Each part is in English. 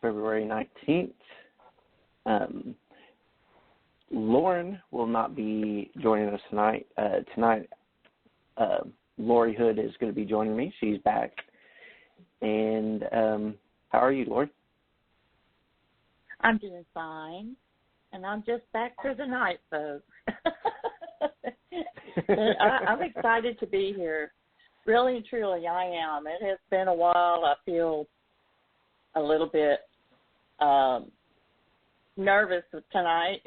February 19th. Lauren will not be joining us tonight. Tonight, Lori Hood is going to be joining me. She's back. And how are you, Lori? I'm doing fine, and I'm just back for the night, folks. I'm excited to be here. Really and truly, I am. It has been a while. I feel a little bit nervous tonight.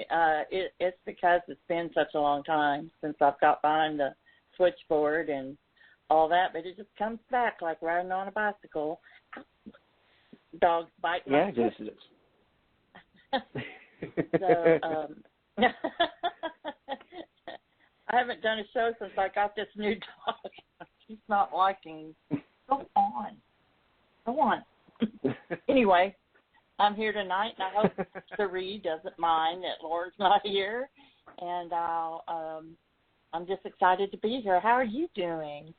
It's because it's been such a long time since I've got behind the switchboard and all that, but it just comes back like riding on a bicycle. Dogs bite my foot. Yes, it is. So, I haven't done a show since I got this new dog. She's not liking. Go on. Anyway, I'm here tonight, and I hope Sharrie doesn't mind that Lauren's not here. And I'm just excited to be here. How are you doing?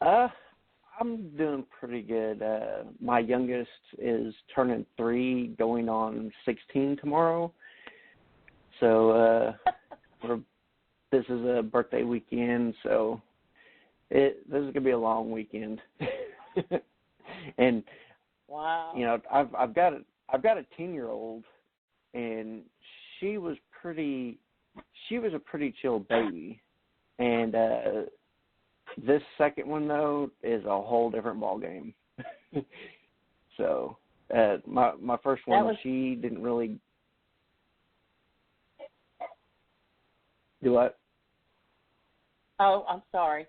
I'm doing pretty good. My youngest is turning 3, going on 16 tomorrow. So this is a birthday weekend, so this is going to be a long weekend. And wow, you know, I've got a 10-year-old, and she was a pretty chill baby, and this second one though is a whole different ball game. So my first one, she didn't really do what? Oh, I'm sorry.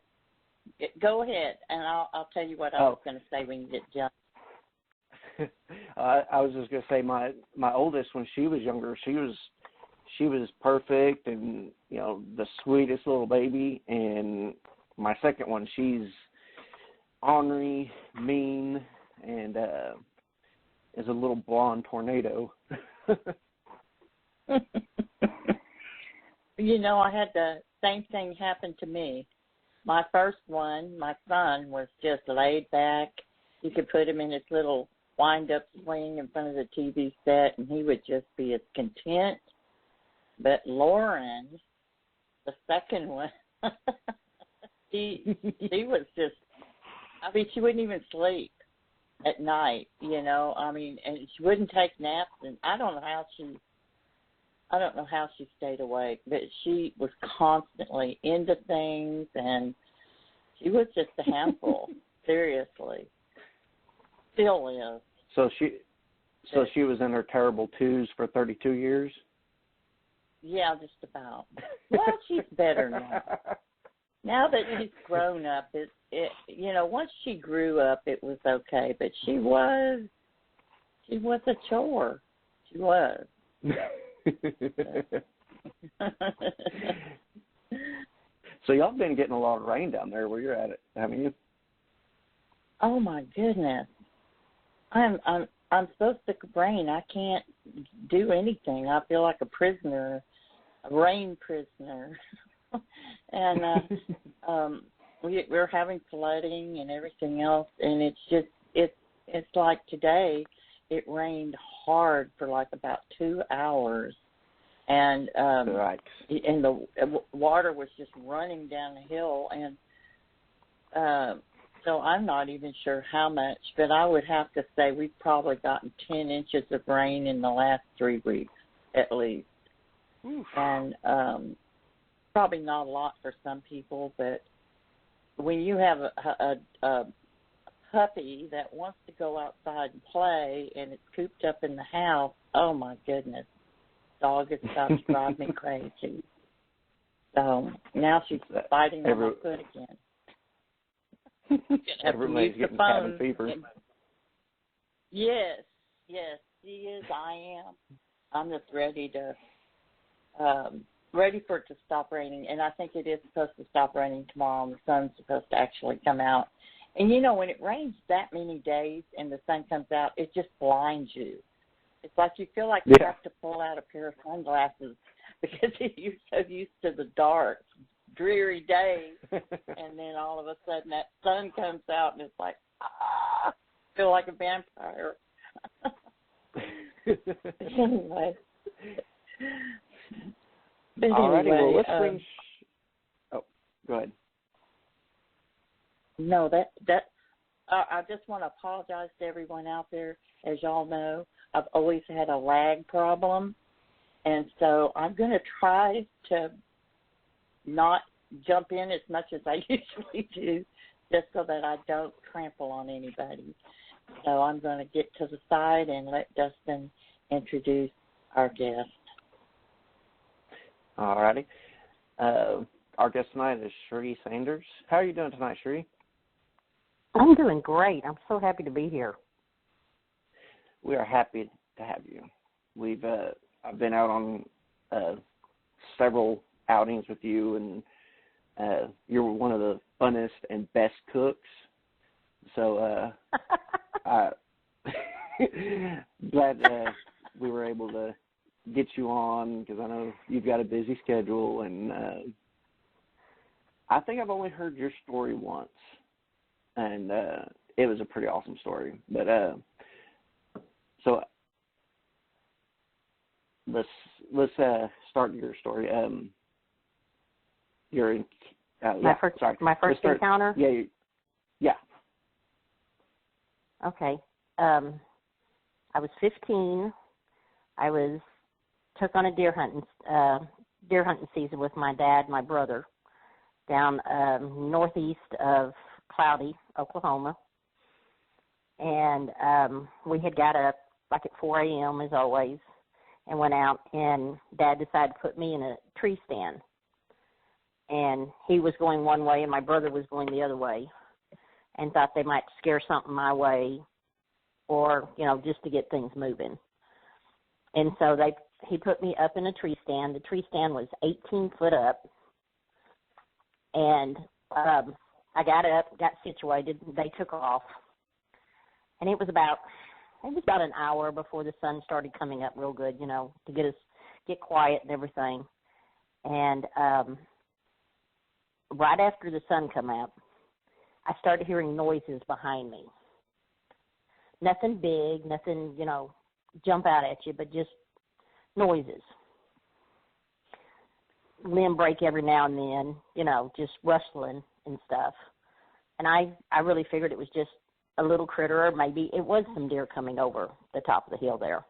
Go ahead, and I'll tell you what I was going to say when you get jumped. I was just going to say my oldest, when she was younger, she was perfect and, you know, the sweetest little baby. And my second one, she's ornery, mean, and is a little blonde tornado. You know, I had the same thing happen to me. My first one, my son, was just laid back. You could put him in his little wind-up swing in front of the TV set, and he would just be as content. But Lauren, the second one, she was just, I mean, she wouldn't even sleep at night, you know. I mean, and she wouldn't take naps, and I don't know how she stayed awake, but she was constantly into things, and she was just a handful, seriously. Still is. So she was in her terrible twos for 32 years? Yeah, just about. Well, she's better now. Now that she's grown up, it you know, once she grew up, it was okay, but she was a chore. She was. So y'all been getting a lot of rain down there where you're at, haven't you? Oh my goodness! I'm so sick of rain. I can't do anything. I feel like a prisoner, a rain prisoner. And we're having flooding and everything else, and it's like today. It rained hard for like about 2 hours, and right. And the water was just running down the hill, and so I'm not even sure how much, but I would have to say we've probably gotten 10 inches of rain in the last 3 weeks at least. Oof. And probably not a lot for some people, but when you have a puppy that wants to go outside and play and it's cooped up in the house, oh my goodness, dog is about to drive me crazy. So now she's biting on my foot again. Everybody's getting cabin fever. Yes, she is. I am. I'm just ready for it to stop raining, and I think it is supposed to stop raining tomorrow, and the sun's supposed to actually come out. And, you know, when it rains that many days and the sun comes out, it just blinds you. It's like you feel like you have to pull out a pair of sunglasses because you're so used to the dark, dreary days, and then all of a sudden that sun comes out and it's like, I feel like a vampire. Anyway. But Alrighty, anyway, well, let's bring... Oh, go ahead. No, I just want to apologize to everyone out there. As y'all know, I've always had a lag problem, and so I'm going to try to not jump in as much as I usually do, just so that I don't trample on anybody. So I'm going to get to the side and let Dustin introduce our guest. Alrighty. Our guest tonight is Sharrie Sanders. How are you doing tonight, Sharrie? I'm doing great. I'm so happy to be here. We are happy to have you. I've been out on several outings with you, and you're one of the funnest and best cooks. So glad we were able to get you on, because I know you've got a busy schedule, and I think I've only heard your story once, and it was a pretty awesome story. But so let's start your story. My first encounter? Yeah. Okay. I was 15. I took on a deer hunting season with my dad and my brother down northeast of Cloudy, Oklahoma. And we had got up like at 4 a.m. as always and went out, and Dad decided to put me in a tree stand. And he was going one way and my brother was going the other way, and thought they might scare something my way, or, just to get things moving. And so he put me up in a tree stand. The tree stand was 18 foot up. And I got up, got situated, they took off. And it was about an hour before the sun started coming up real good, to get quiet and everything. And right after the sun come up, I started hearing noises behind me. Nothing big, nothing, jump out at you, but just noises. Limb break every now and then, just rustling and stuff. And I really figured it was just a little critter, or maybe it was some deer coming over the top of the hill there.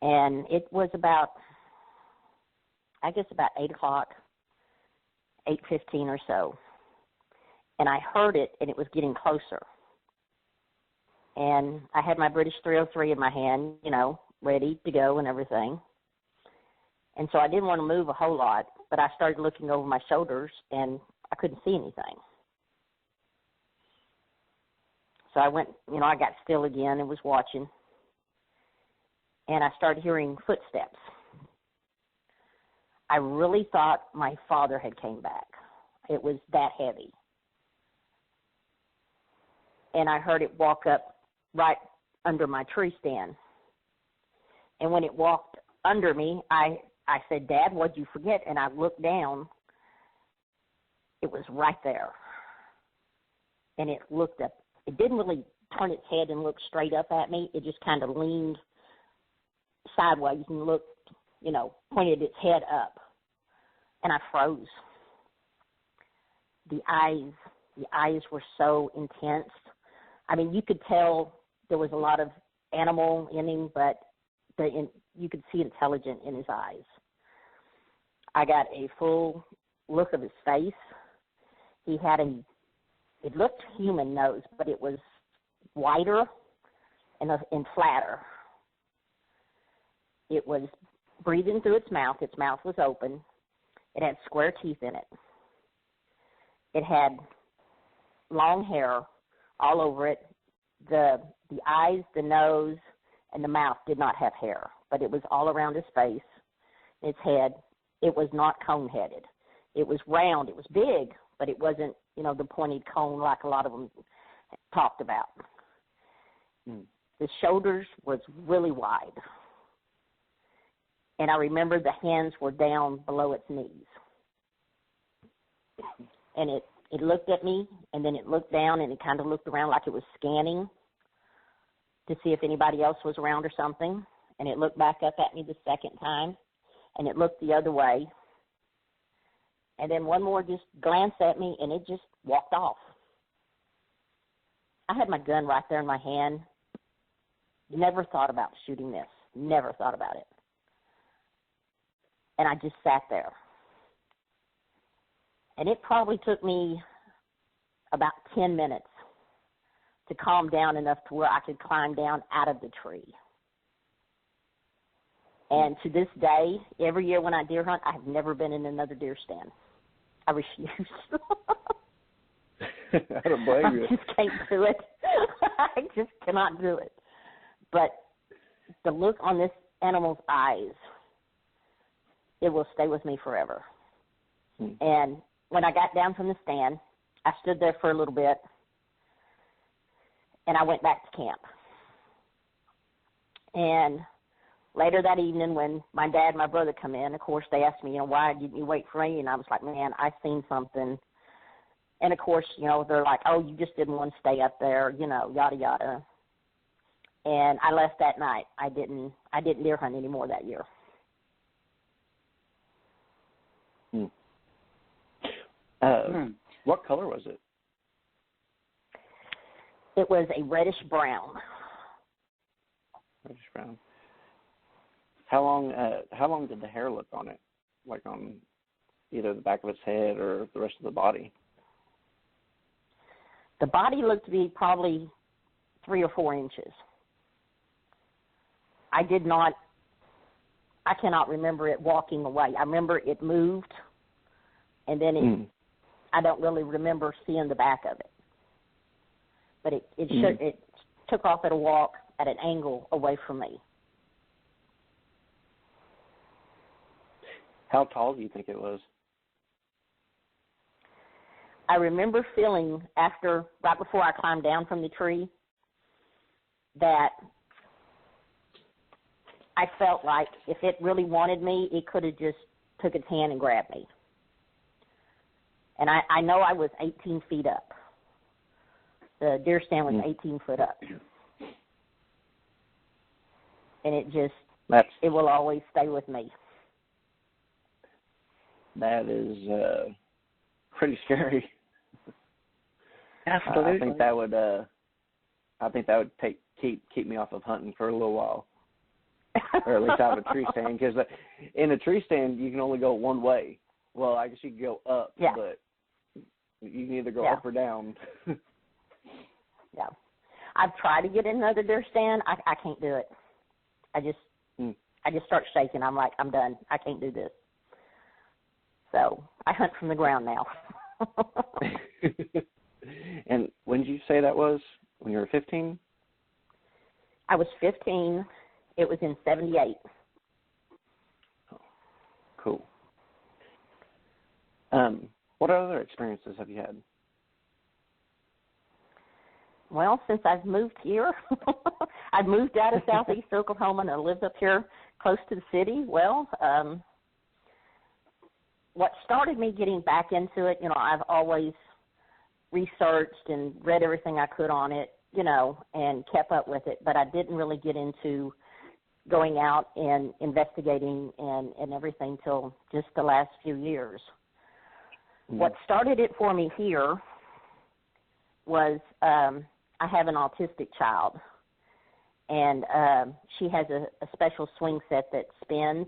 And it was about 8 o'clock, 8:15 or so. And I heard it, and it was getting closer. And I had my British 303 in my hand, ready to go and everything. And so I didn't want to move a whole lot, but I started looking over my shoulders, and I couldn't see anything. So I went, I got still again and was watching. And I started hearing footsteps. I really thought my father had came back. It was that heavy. And I heard it walk up right under my tree stand. And when it walked under me, I said, "Dad, what'd you forget?" And I looked down. It was right there. And it looked up. It didn't really turn its head and look straight up at me. It just kind of leaned sideways and looked, pointed its head up. And I froze. The eyes were so intense. I mean, you could tell there was a lot of animal in him, but you could see intelligent in his eyes. I got a full look of his face. He had it looked human nose, but it was wider and flatter. It was breathing through its mouth. Its mouth was open. It had square teeth in it. It had long hair all over it. The eyes, the nose, and the mouth did not have hair, but it was all around his face, its head. It was not cone-headed. It was round. It was big, but it wasn't, the pointed cone like a lot of them talked about. The shoulders was really wide. And I remember the hands were down below its knees. And it looked at me, and then it looked down, and it kind of looked around like it was scanning. to see if anybody else was around or something, and it looked back up at me the second time, and it looked the other way, and then one more just glanced at me, and it just walked off. I had my gun right there in my hand. Never thought about shooting this. Never thought about it. And I just sat there. And it probably took me about 10 minutes to calm down enough to where I could climb down out of the tree. And to this day, every year when I deer hunt, I have never been in another deer stand. I refuse. I don't blame you. I just can't do it. I just cannot do it. But the look on this animal's eyes, it will stay with me forever. And when I got down from the stand, I stood there for a little bit, and I went back to camp. And later that evening, when my dad and my brother come in, of course, they asked me, why didn't you wait for me? And I was like, man, I seen something. And, of course, they're like, oh, you just didn't want to stay up there, yada, yada. And I left that night. I didn't deer hunt anymore that year. What color was it? It was a reddish brown. Reddish brown. How long did the hair look on it? Like on either the back of its head or the rest of the body? The body looked to be probably 3 or 4 inches. I cannot remember it walking away. I remember it moved, and then I don't really remember seeing the back of it. But it took off at a walk at an angle away from me. How tall do you think it was? I remember feeling right before I climbed down from the tree, that I felt like if it really wanted me, it could have just took its hand and grabbed me. And I know I was 18 feet up. The deer stand was 18 foot up. And it will always stay with me. That is pretty scary. Absolutely. I think that would keep me off of hunting for a little while, or at least out of a tree stand. Because in a tree stand, you can only go one way. Well, I guess you can go up, but you can either go up or down. Yeah, I've tried to get in another deer stand. I can't do it. I just start shaking. I'm like, I'm done. I can't do this. So I hunt from the ground now. And when did you say that was? When you were 15? I was 15. It was in 78. Oh, cool. What other experiences have you had? Well, since I've moved here, I've moved out of southeast Oklahoma and I live up here close to the city. Well, what started me getting back into it, I've always researched and read everything I could on it, and kept up with it, but I didn't really get into going out and investigating and everything till just the last few years. What started it for me here was I have an autistic child, and she has a special swing set that spins,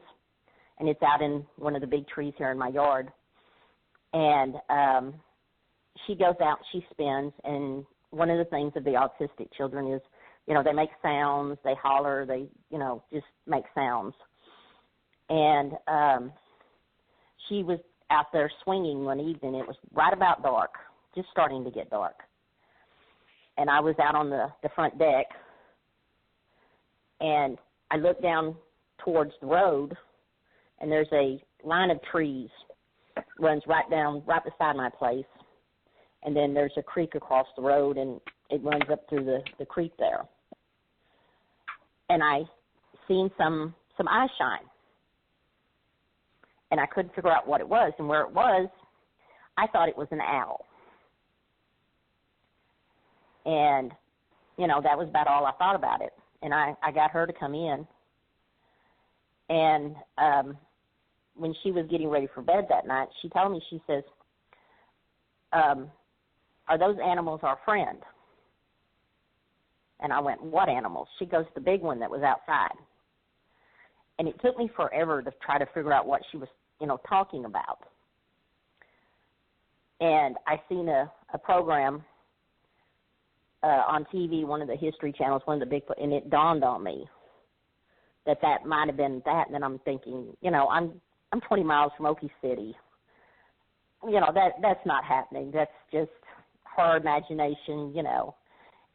and it's out in one of the big trees here in my yard. And she goes out, she spins, and one of the things of the autistic children is, they make sounds, they holler, they, just make sounds. And she was out there swinging one evening. It was right about dark, just starting to get dark. And I was out on the front deck, and I looked down towards the road, and there's a line of trees runs right beside my place. And then there's a creek across the road, and it runs up through the creek there. And I seen some eye shine. And I couldn't figure out what it was. And where it was, I thought it was an owl. And that was about all I thought about it. And I got her to come in. And when she was getting ready for bed that night, she told me, she says, are those animals our friend? And I went, what animals? She goes, the big one that was outside. And it took me forever to try to figure out what she was, talking about. And I seen a program on TV, one of the History channels, one of the Bigfoot, and it dawned on me that might have been that. And then I'm thinking, I'm 20 miles from Okie City. That's not happening. That's just her imagination,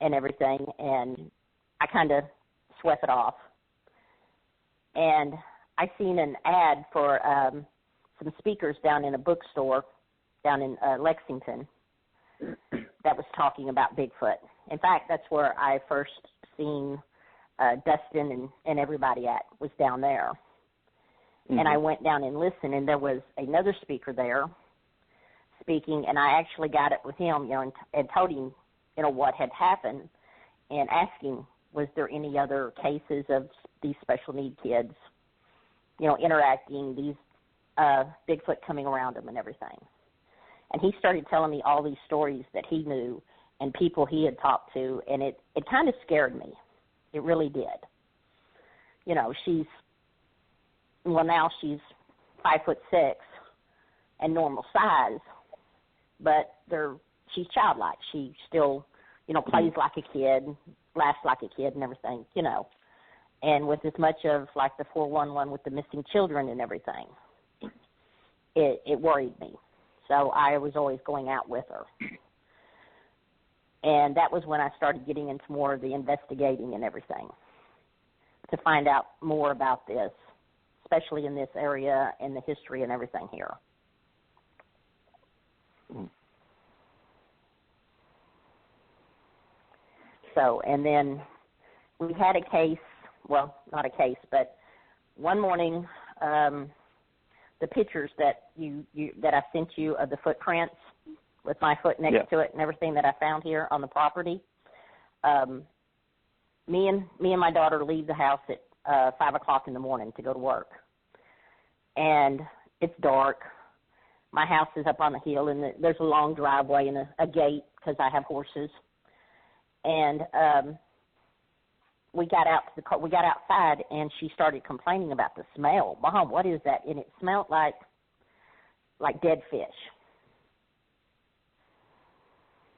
and everything. And I kind of swept it off. And I seen an ad for some speakers down in a bookstore down in Lexington that was talking about Bigfoot. In fact, that's where I first seen Dustin and everybody at, was down there. Mm-hmm. And I went down and listened, and there was another speaker there speaking, and I actually got it with him, and told him, what had happened, and asking, was there any other cases of these special need kids, interacting, these Bigfoot coming around them and everything. And he started telling me all these stories that he knew and people he had talked to, and it kind of scared me. It really did. Now she's 5'6" and normal size, but she's childlike. She still, plays like a kid, laughs like a kid and everything, And with as much of like the 411 with the missing children and everything, it worried me. So I was always going out with her. And that was when I started getting into more of the investigating and everything to find out more about this, especially in this area and the history and everything here. So, and then we had a case, well, not a case, but one morning, the pictures that that I sent you of the footprints with my foot next to it and everything that I found here on the property, me and my daughter leave the house at 5 o'clock in the morning to go to work. And it's dark. My house is up on the hill, and there's a long driveway and a gate because I have horses. And we got out to the car. We got outside, and she started complaining about the smell. Mom, what is that? And it smelled like dead fish.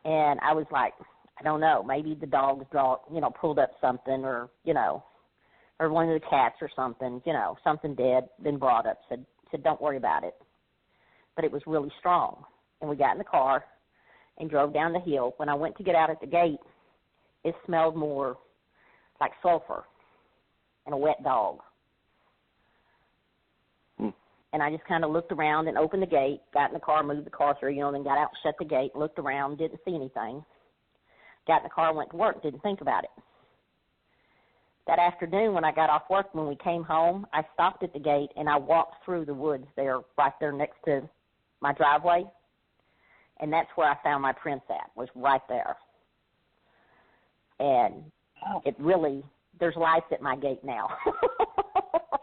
And I was like, I don't know. Maybe the dogs pulled up something, or or one of the cats or something. Something dead, been brought up. Said don't worry about it. But it was really strong. And we got in the car and drove down the hill. When I went to get out at the gate, it smelled more like sulfur and a wet dog. And I just kind of looked around and opened the gate, got in the car, moved the car through, then got out, shut the gate, looked around, didn't see anything. Got in the car, went to work, didn't think about it. That afternoon when I got off work, when we came home, I stopped at the gate and I walked through the woods there, right there next to my driveway. And that's where I found my prints at, was right there. And it really, there's lights at my gate now.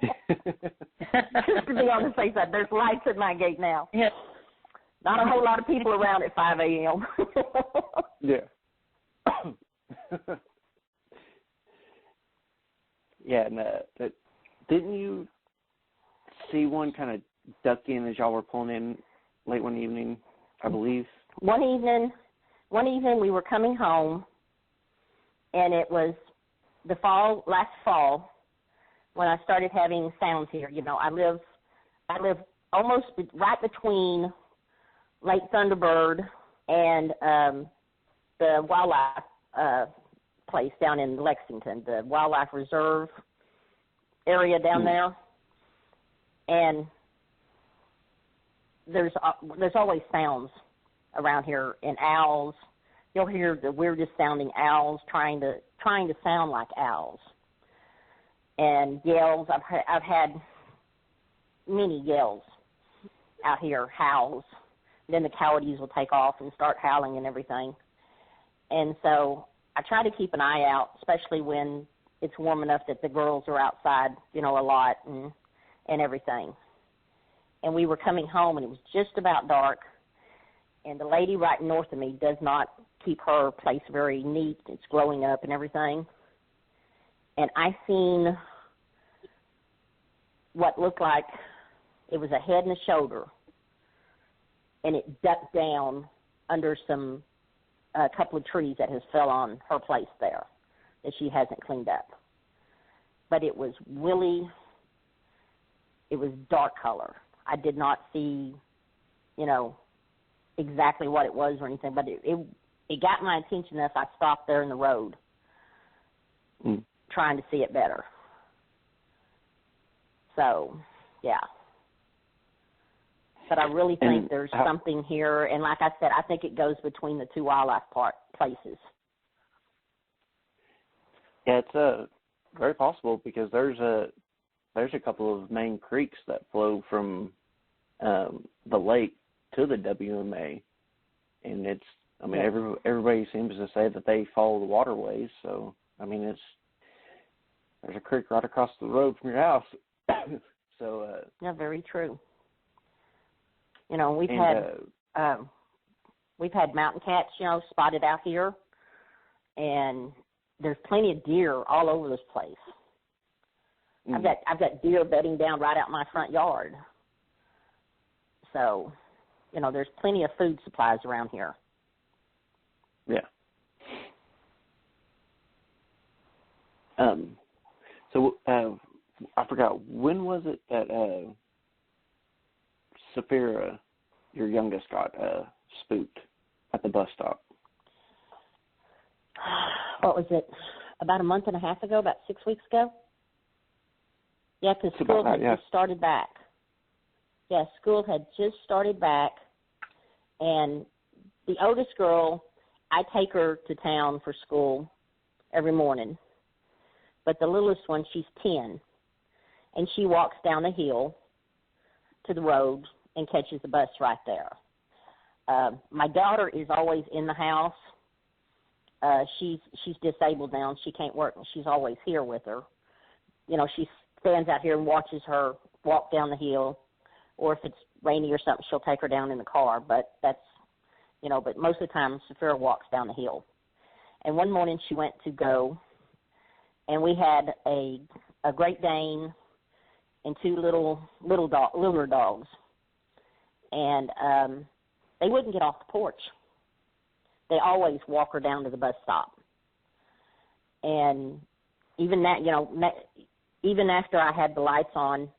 Just to be on the safe side, there's lights at my gate now. Yeah. Not a whole lot of people around at 5 a.m. Yeah. Yeah, and didn't you see one kind of duck in as y'all were pulling in late one evening, I believe? One evening we were coming home, and it was last fall, when I started having sounds here. I live almost right between Lake Thunderbird and the wildlife place down in Lexington, the wildlife reserve area down there. And there's always sounds around here, and owls. You'll hear the weirdest sounding owls trying to sound like owls. And yells. I've had many yells out here, howls. Then the coyotes will take off and start howling and everything. And so I try to keep an eye out, especially when it's warm enough that the girls are outside, a lot and everything. And we were coming home, and it was just about dark, and the lady right north of me does not keep her place very neat. It's growing up and everything. And I seen what looked like it was a head and a shoulder, and it ducked down under a couple of trees that has fell on her place there that she hasn't cleaned up. But it was it was dark color. I did not see, exactly what it was or anything, but it got my attention enough. I stopped there in the road trying to see it better. So, yeah. But I really think there's something here, and like I said, I think it goes between the two wildlife places. Yeah, it's very possible because there's a couple of main creeks that flow from the lake to the WMA, and everybody seems to say that they follow the waterways. So there's a creek right across the road from your house. So yeah, very true. We've had mountain cats, spotted out here, and there's plenty of deer all over this place. I've got deer bedding down right out my front yard. So, there's plenty of food supplies around here. Yeah. So I forgot, when was it that Sapphira, your youngest, got spooked at the bus stop? What was it? About a month and a half ago, about 6 weeks ago? Yeah, because school had just started back. Yeah, school had just started back, and the oldest girl, I take her to town for school every morning. But the littlest one, she's 10, and she walks down the hill to the road and catches the bus right there. My daughter is always in the house. She's disabled now, and she can't work, and she's always here with her. She stands out here and watches her walk down the hill, or if it's rainy or something, she'll take her down in the car. But that's, but most of the time, Sapphira walks down the hill. And one morning she went to go, and we had a Great Dane and two littler dogs, and they wouldn't get off the porch. They always walk her down to the bus stop. And even that, even after I had the lights on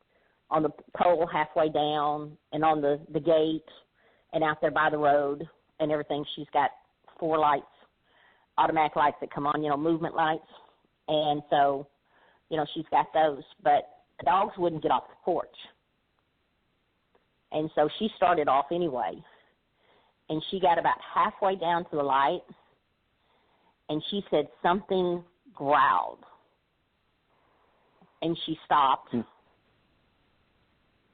the pole halfway down and on the gate and out there by the road and everything, she's got 4 lights, automatic lights that come on, movement lights. And so, she's got those. But the dogs wouldn't get off the porch. And so she started off anyway. And she got about halfway down to the light, and she said something growled. And she stopped.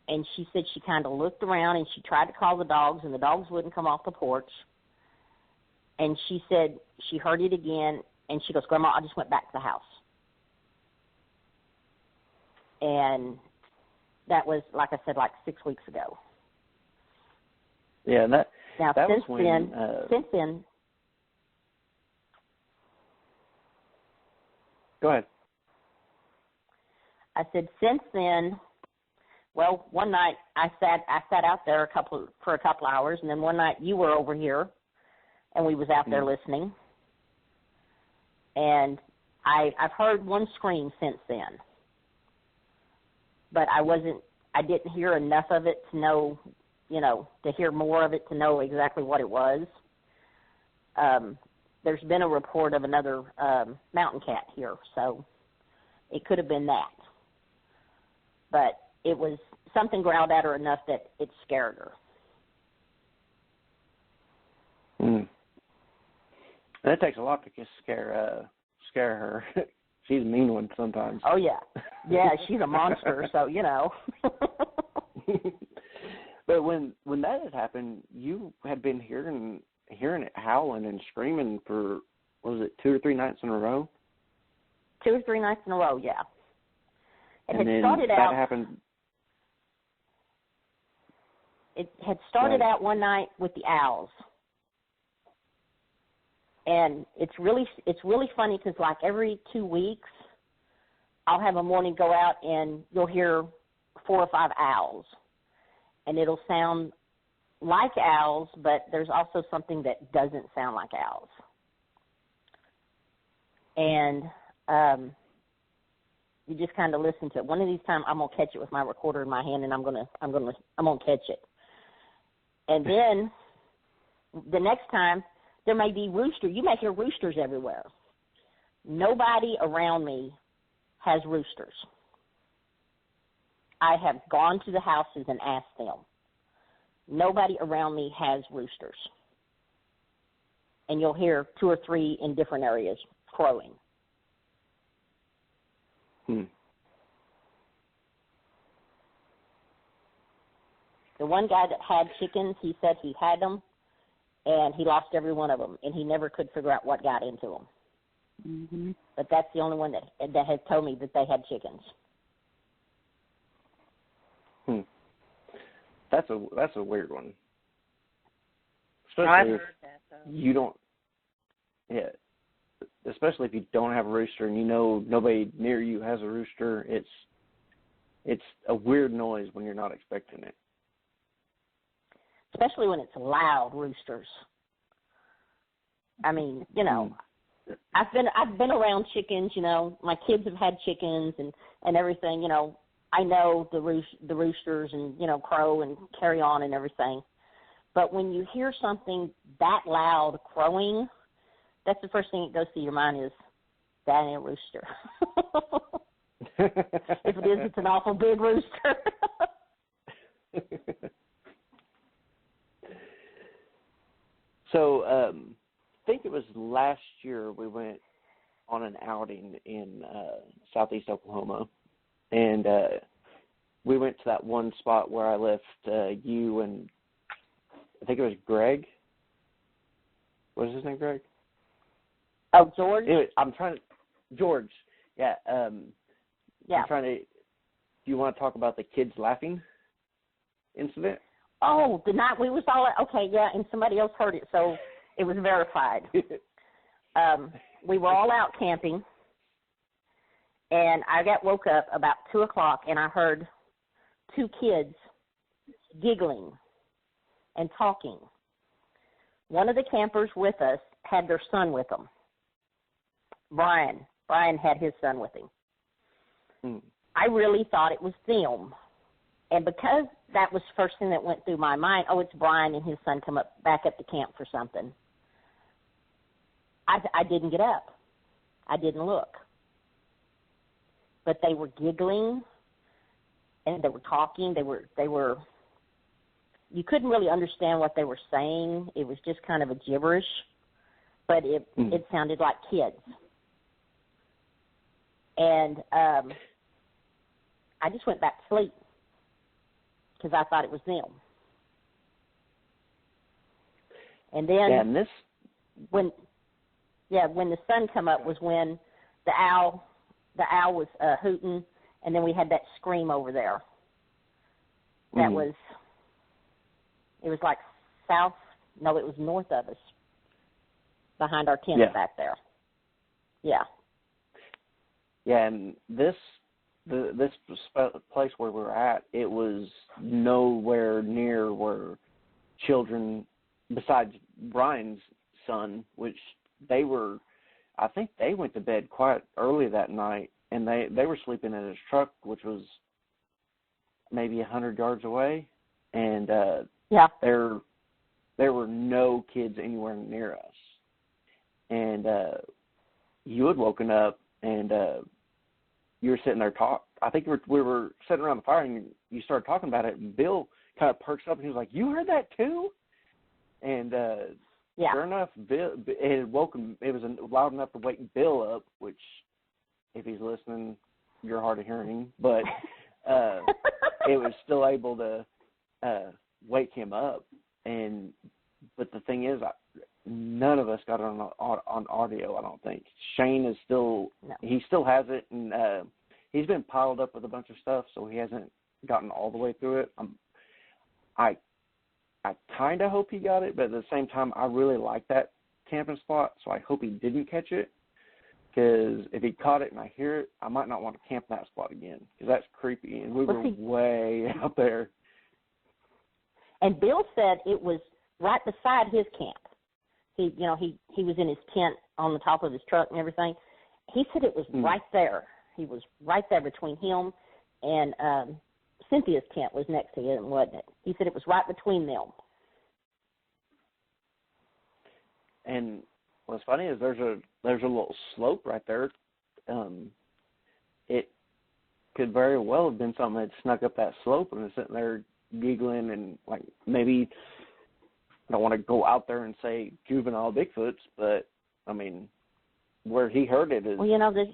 And she said she kind of looked around, and she tried to call the dogs, and the dogs wouldn't come off the porch. And she said she heard it again, and she goes, "Grandma, I just went back to the house." And that was, like I said, like 6 weeks ago. Yeah, that since was when, then. Go ahead. I said, since then, well, one night I sat out there for a couple hours, and then one night you were over here, and we was out there listening. And I've heard one scream since then, but I didn't hear enough of it to know, to hear more of it to know exactly what it was. There's been a report of another mountain cat here, so it could have been that. But it was something growled at her enough that it scared her. That takes a lot to just scare her. She's a mean one sometimes. Oh, yeah. Yeah, she's a monster, so, But when that had happened, you had been hearing it howling and screaming for was it 2 or 3 nights in a row? 2 or 3 nights in a row, yeah. And then that happened. It had started out one night with the owls. And it's really funny because like every 2 weeks, I'll have a morning go out and you'll hear 4 or 5 owls. And it'll sound like owls, but there's also something that doesn't sound like owls. And you just kind of listen to it. One of these times, I'm gonna catch it with my recorder in my hand, and I'm gonna catch it. And then the next time, there may be rooster. You may hear roosters everywhere. Nobody around me has roosters. I have gone to the houses and asked them. Nobody around me has roosters. And you'll hear 2 or 3 in different areas crowing. The one guy that had chickens, he said he had them, and he lost every one of them, and he never could figure out what got into them. Mm-hmm. But that's the only one that has told me that they had chickens. That's a weird one. I've Especially heard that, though. you don't. Yeah. Especially if you don't have a rooster and you know nobody near you has a rooster, it's a weird noise when you're not expecting it. Especially when it's loud roosters. I mean, you know, I've been around chickens. You know, my kids have had chickens and everything. You know, I know the roosters and crow and carry on and everything. But when you hear something that loud crowing, that's the first thing that goes through your mind is that ain't a rooster. If it is, it's an awful big rooster. So, I think it was last year we went on an outing in southeast Oklahoma, and we went to that one spot where I left you and I think it was Greg. What was his name, Greg? Oh, George? George, yeah. Yeah. Do you want to talk about the kids laughing incident? Oh, the night we was all, okay, yeah, and somebody else heard it, so it was verified. We were all out camping, and I got woke up about 2 o'clock, and I heard 2 kids giggling and talking. One of the campers with us had their son with them. Brian had his son with him. I really thought it was them. And because that was the first thing that went through my mind, it's Brian and his son come back up to camp for something, I didn't get up. I didn't look. But they were giggling, and they were talking. They were. You couldn't really understand what they were saying. It was just kind of a gibberish, but it sounded like kids. And I just went back to sleep because I thought it was them. And then when the sun come up was when the owl was hooting, and then we had that scream over there. That was like it was north of us, behind our tent back there. Yeah. Yeah, and this place where we were at, it was nowhere near where children, besides Brian's son, which I think they went to bed quite early that night, and they were sleeping in his truck, which was maybe 100 yards away, and there were no kids anywhere near us. And you had woken up, and you were sitting there I think we were sitting around the fire, and you started talking about it, and Bill kind of perks up, and he was like, "You heard that too?" And sure enough, it had woken. It was loud enough to wake Bill up, which, if he's listening, you're hard of hearing, but it was still able to wake him up. But the thing is, none of us got it on audio, I don't think. Shane is still, No. he still has it, and he's been piled up with a bunch of stuff, so he hasn't gotten all the way through it. I kind of hope he got it, but at the same time, I really like that camping spot, so I hope he didn't catch it, because if he caught it and I hear it, I might not want to camp that spot again, because that's creepy, and we were way out there. And Bill said it was right beside his camp. He was in his tent on the top of his truck and everything. He said it was right there. He was right there between him and Cynthia's tent was next to him, wasn't it? He said it was right between them. And what's funny is there's a little slope right there. It could very well have been something that snuck up that slope and was sitting there giggling, and like, maybe, I don't want to go out there and say juvenile Bigfoots, but I mean, where he heard it is,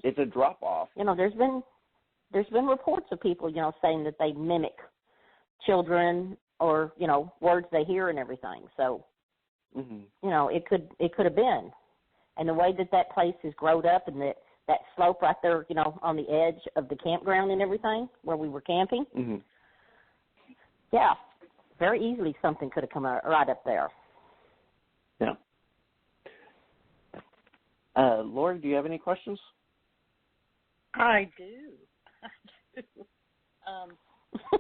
it's a drop off. There's been reports of people, saying that they mimic children or, words they hear and everything. So, it could have been. And the way that place is growed up, and that slope right there, on the edge of the campground and everything where we were camping. Yeah, very easily something could have come right up there. Yeah. Lori, do you have any questions? I do.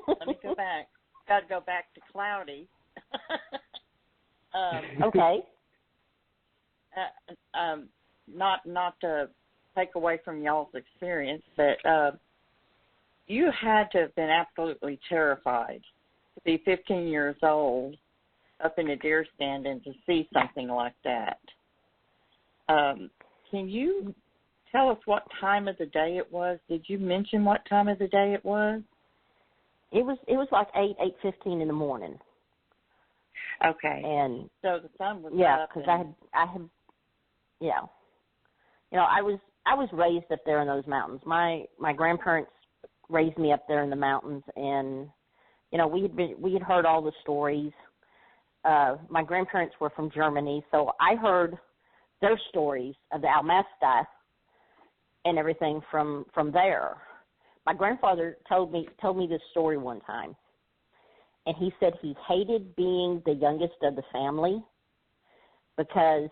Let me go back. Got to go back to Cloudy. Okay. Not to take away from y'all's experience, but you had to have been absolutely terrified to be 15 years old up in a deer stand and to see something like that. Can you tell us what time of the day it was? Did you mention what time of the day it was? It was like 8:15 in the morning. Okay. And so the sun was yeah, up. because I had I was raised up there in those mountains. My grandparents raised me up there in the mountains, and we had heard all the stories. My grandparents were from Germany, so I heard their stories of the Almasta and everything from there. My grandfather told me this story one time, and he said he hated being the youngest of the family because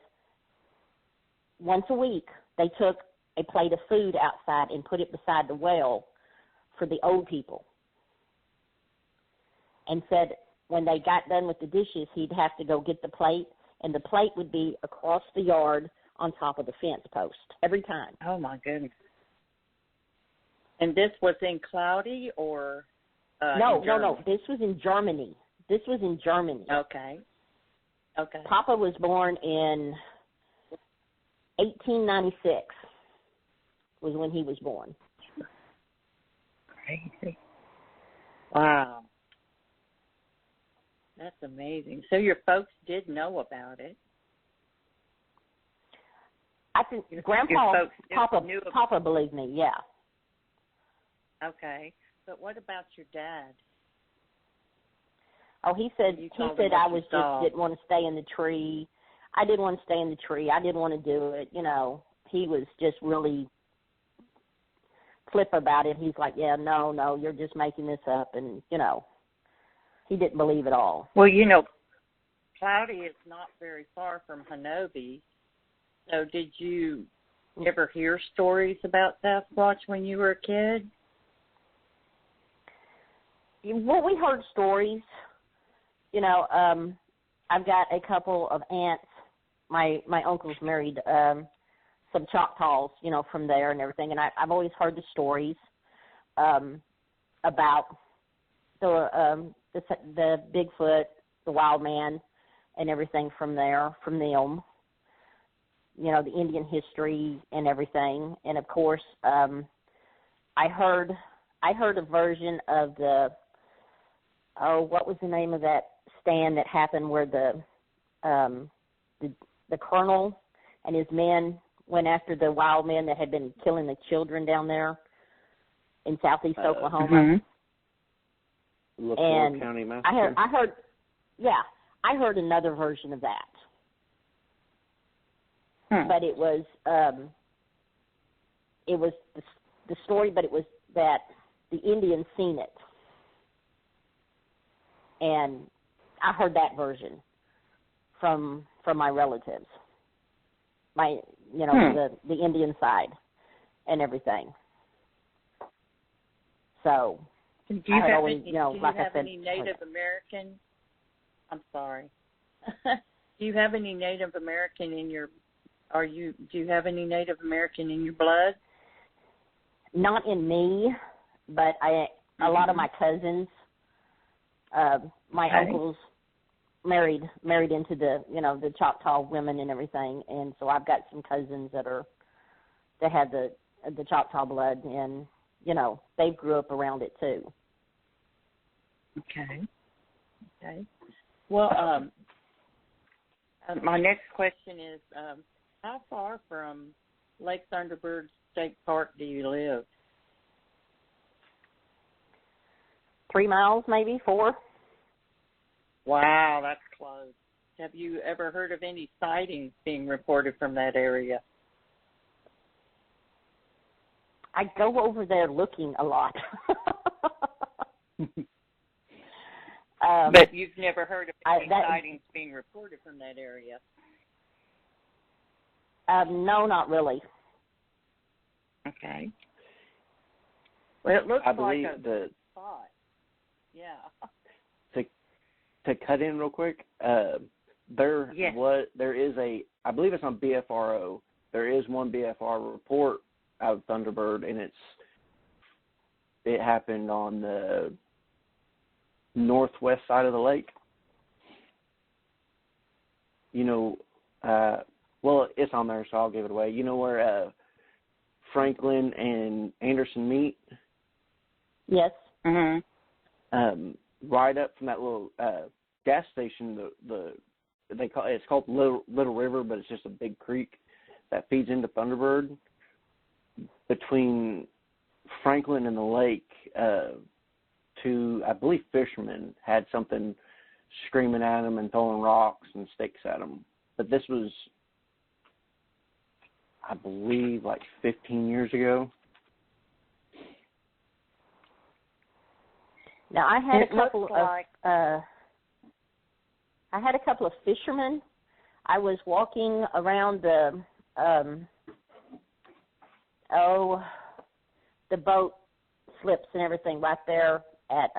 once a week they took a plate of food outside and put it beside the well for the old people, and said when they got done with the dishes, he'd have to go get the plate, and the plate would be across the yard on top of the fence post every time. Oh, my goodness. And this was in Cloudy or No. This was in Germany. Okay. Papa was born in 1896 was when he was born. Crazy. Wow. That's amazing. So your folks did know about it. I think Papa believed me, yeah. Okay. But what about your dad? Oh, he said I was just didn't want to stay in the tree. I didn't want to stay in the tree. I didn't want to do it. He was just really flip about it. He's like, yeah, no, you're just making this up. And, he didn't believe it all. Well, Cloudy is not very far from Hanover. So did you ever hear stories about Sasquatch when you were a kid? Well, we heard stories. I've got a couple of aunts. My uncle's married some Choctaws, from there and everything, and I've always heard the stories about the Bigfoot, the wild man, and everything from there, from them. The Indian history and everything, and of course, I heard a version of what was the name of that stand that happened where the colonel and his men went after the wild men that had been killing the children down there in southeast Oklahoma. LaFleur County Massacre. I heard another version of that. but it was the story, but it was that the Indians seen it, and I heard that version from my relatives, the Indian side and everything. So do you have always, any, like I said, any Native American? I'm sorry. Do you have any Native American in your? Do you have any Native American in your blood? Not in me, but a lot of my cousins, my uncles married into the Choctaw women and everything, and so I've got some cousins that have the Choctaw blood, and they grew up around it too. Okay. Well, my next question is, how far from Lake Thunderbird State Park do you live? 3 miles, maybe 4. Wow, that's close. Have you ever heard of any sightings being reported from that area? I go over there looking a lot. But you've never heard of any sightings being reported from that area? No, not really. Okay. Well, it looks like a spot. Yeah. To cut in real quick, there is I believe it's on BFRO. There is one BFR report out of Thunderbird, and it happened on the northwest side of the lake. Well, it's on there, so I'll give it away. You know where Franklin and Anderson meet? Yes. Mm-hmm. Right up from that little gas station, it's called Little River, but it's just a big creek that feeds into Thunderbird. Between Franklin and the lake, I believe fishermen had something screaming at them and throwing rocks and sticks at them. But this was, I believe, like 15 years ago. Now I had a couple of fishermen. I was walking around the boat slips and everything right there at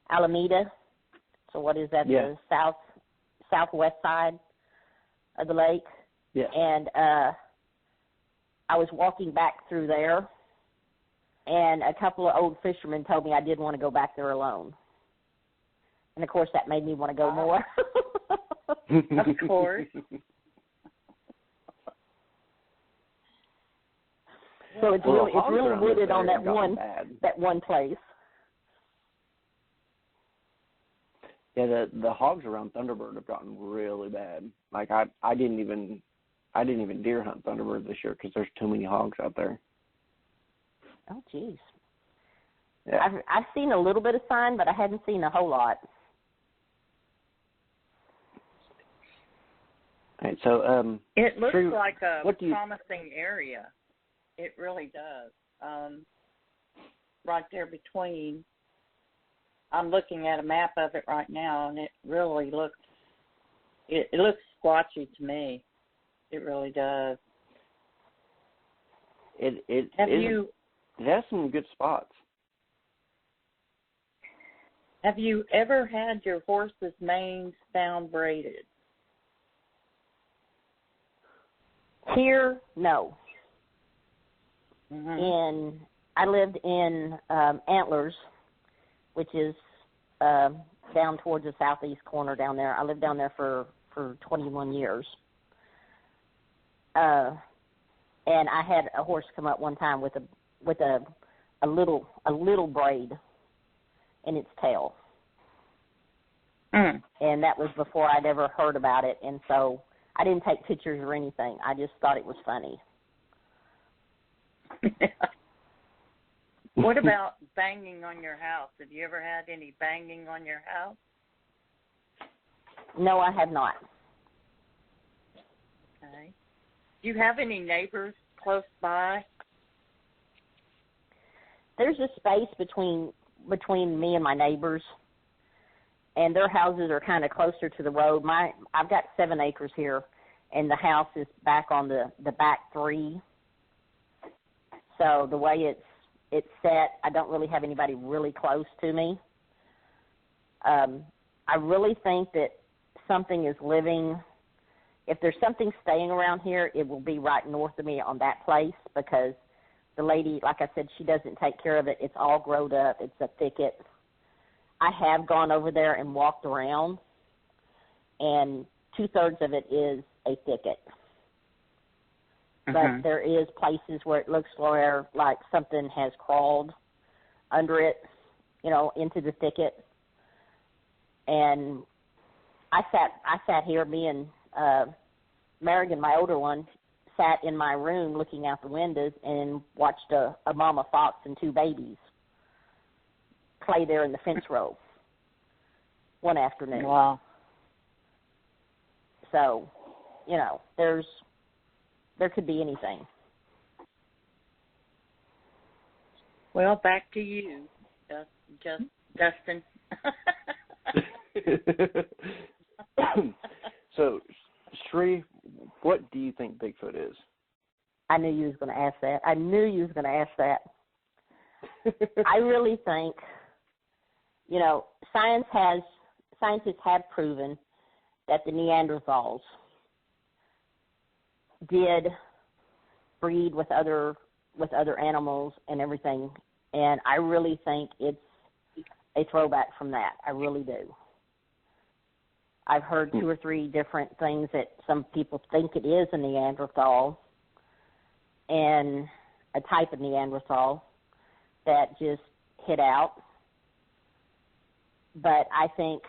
Alameda. So what is that? Yeah. The southwest side of the lake. Yeah. And I was walking back through there, and a couple of old fishermen told me I didn't want to go back there alone. And of course that made me want to go more. Of course. So it's really wooded on that one place. Yeah, the hogs around Thunderbird have gotten really bad. Like I didn't even deer hunt Thunderbird this year because there's too many hogs out there. Oh, geez. Yeah. I've seen a little bit of sign, but I hadn't seen a whole lot. All right, so it looks Sharrie, like a promising area. It really does. Right there between. I'm looking at a map of it right now, and it really looks. It looks squatchy to me. It really does. It has some good spots. Have you ever had your horse's manes found braided? Here, no. Mm-hmm. I lived in Antlers, which is down towards the southeast corner down there. I lived down there for 21 years. And I had a horse come up one time with a little braid in its tail. Mm. And that was before I'd ever heard about it, and so I didn't take pictures or anything. I just thought it was funny. What about banging on your house? Have you ever had any banging on your house? No, I have not. Okay. you have any neighbors close by? There's a space between me and my neighbors, and their houses are kind of closer to the road. I've got 7 acres here, and the house is back on the back 3. So the way it's set, I don't really have anybody really close to me. I really think that something is living. If there's something staying around here, it will be right north of me on that place, because the lady, like I said, she doesn't take care of it. It's all growed up. It's a thicket. I have gone over there and walked around, and 2/3 of it is a thicket. But there is places where it looks like something has crawled under it, into the thicket. And I sat here, me and Marigan, my older one, sat in my room looking out the windows and watched a mama fox and 2 babies play there in the fence row one afternoon. Wow. So, there could be anything. Well, back to you, Justin. So, Sharrie, what do you think Bigfoot is? I knew you was going to ask that. I really think, scientists have proven that the Neanderthals did breed with other animals and everything, and I really think it's a throwback from that. I really do. I've heard 2 or 3 different things that some people think it is a Neanderthal and a type of Neanderthal that just hit out. But I think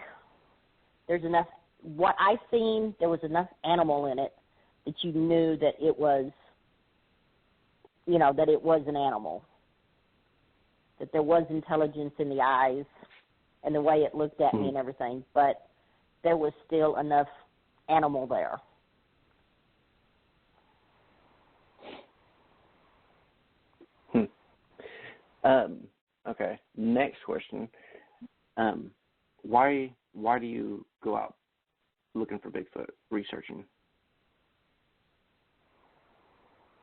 there's enough, what I've seen, there was enough animal in it that you knew that it was, that it was an animal, that there was intelligence in the eyes and the way it looked at me and everything, but there was still enough animal there. Okay. Next question. Why do you go out looking for Bigfoot, researching?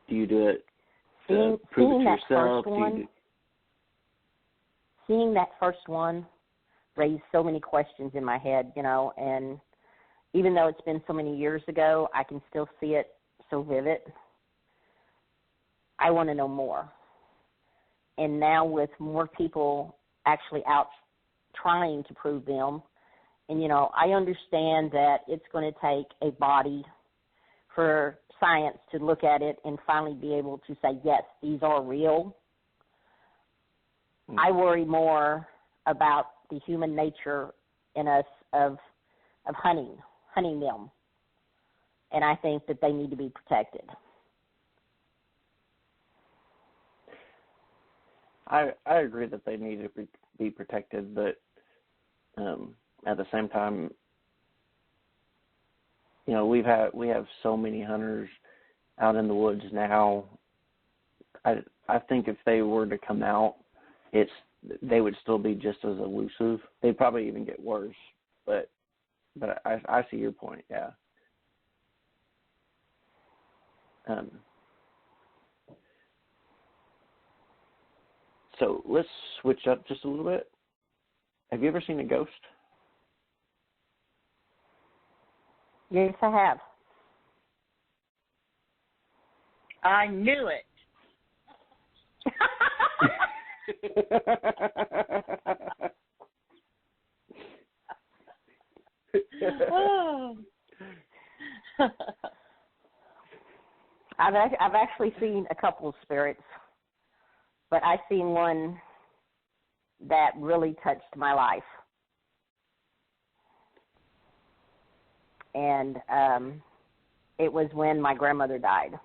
Do you do it to prove it to yourself? Seeing that first one raised so many questions in my head, and even though it's been so many years ago, I can still see it so vivid. I want to know more. And now with more people actually out trying to prove them, and, I understand that it's going to take a body for science to look at it and finally be able to say, yes, these are real. I worry more about the human nature in us of hunting them. And I think that they need to be protected. I agree that they need to be protected, but at the same time, we have so many hunters out in the woods now. I think if they were to come out, they would still be just as elusive. They'd probably even get worse. But I see your point. Yeah. So let's switch up just a little bit. Have you ever seen a ghost? Yes, I have. I knew it. Oh. I've actually seen a couple of spirits, but I've seen one that really touched my life. And it was when my grandmother died.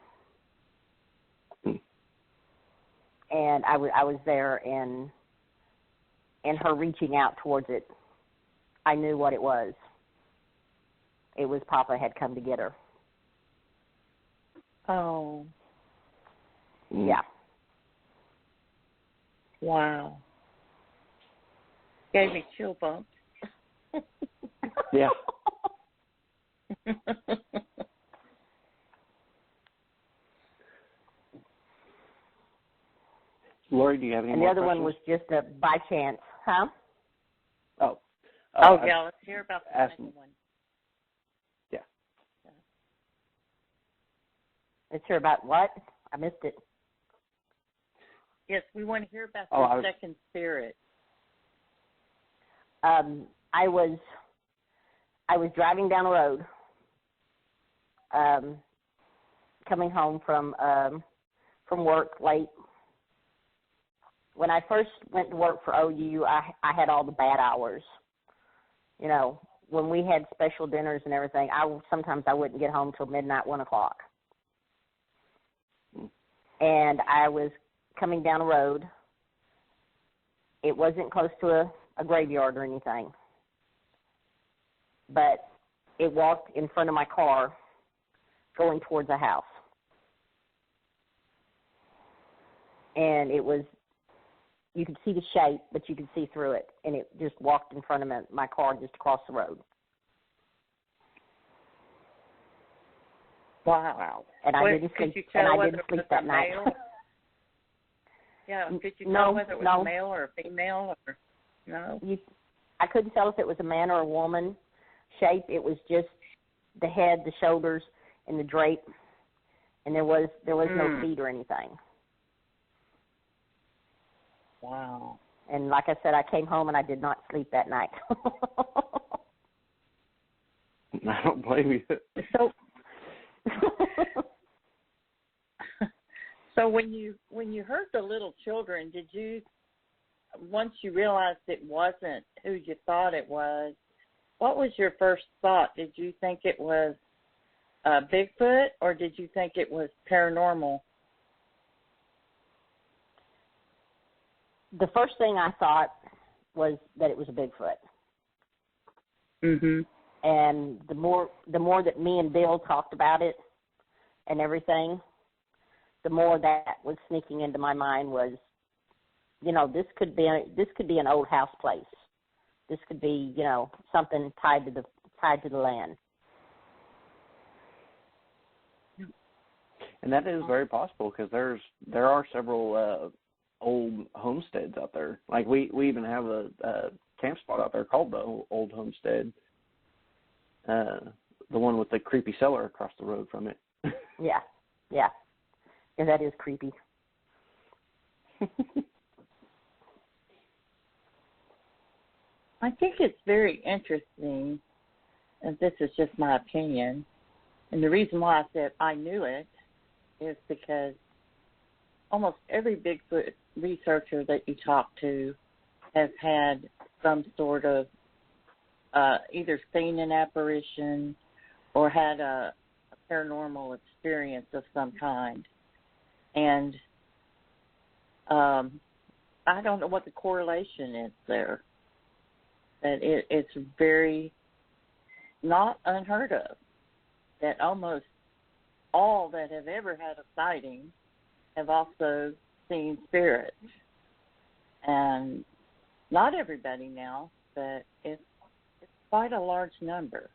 And I was there, and her reaching out towards it, I knew what it was. It was Papa had come to get her. Oh. Yeah. Wow. Gave me chill bumps. Yeah. Lori, do you have any And more the other questions? one was just a by chance, huh? Oh. Yeah, let's hear about the second one. Yeah. Let's hear about what? I missed it. Yes, we want to hear about the second spirit. I was driving down the road, coming home from work late. When I first went to work for OU, I had all the bad hours. You know, when we had special dinners and everything, sometimes I wouldn't get home till midnight, 1 o'clock. And I was coming down the road. It wasn't close to a graveyard or anything, but it walked in front of my car going towards a house. And it was, you could see the shape, but you could see through it, and it just walked in front of my car just across the road. Wow. And I didn't sleep, that night. Yeah, could you tell whether it was a male or a female? Or no? I couldn't tell if it was a man or a woman shape. It was just the head, the shoulders, and the drape, and there was no feet or anything. Wow. And like I said, I came home and I did not sleep that night. I don't blame you. So when you heard the little children, did you, once you realized it wasn't who you thought it was, what was your first thought? Did you think it was Bigfoot, or did you think it was paranormal? The first thing I thought was that it was a Bigfoot. Mhm. And the more that me and Bill talked about it and everything, the more that was sneaking into my mind was, you know, this could be an old house place. This could be, you know, something tied to the land. And that is very possible because there are several old homesteads out there. Like we even have a camp spot out there called the Old Homestead. The one with the creepy cellar across the road from it. Yeah. And that is creepy. I think it's very interesting, and this is just my opinion, and the reason why I said I knew it is because almost every Bigfoot researcher that you talk to has had some sort of either seen an apparition or had a paranormal experience of some kind. And I don't know what the correlation is there. That it's very not unheard of that almost all that have ever had a sighting have also seen spirits. And not everybody now, but it's quite a large number.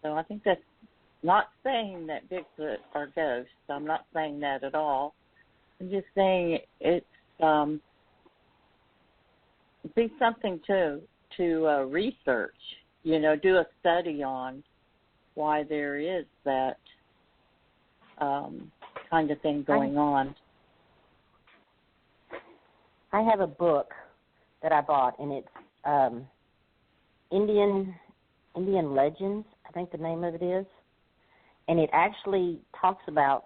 So I think that's not saying that Bigfoot are ghosts. I'm not saying that at all. I'm just saying it's be something to research, you know, do a study on why there is that kind of thing going on. I have a book that I bought, and it's Indian Legends, I think the name of it is, and it actually talks about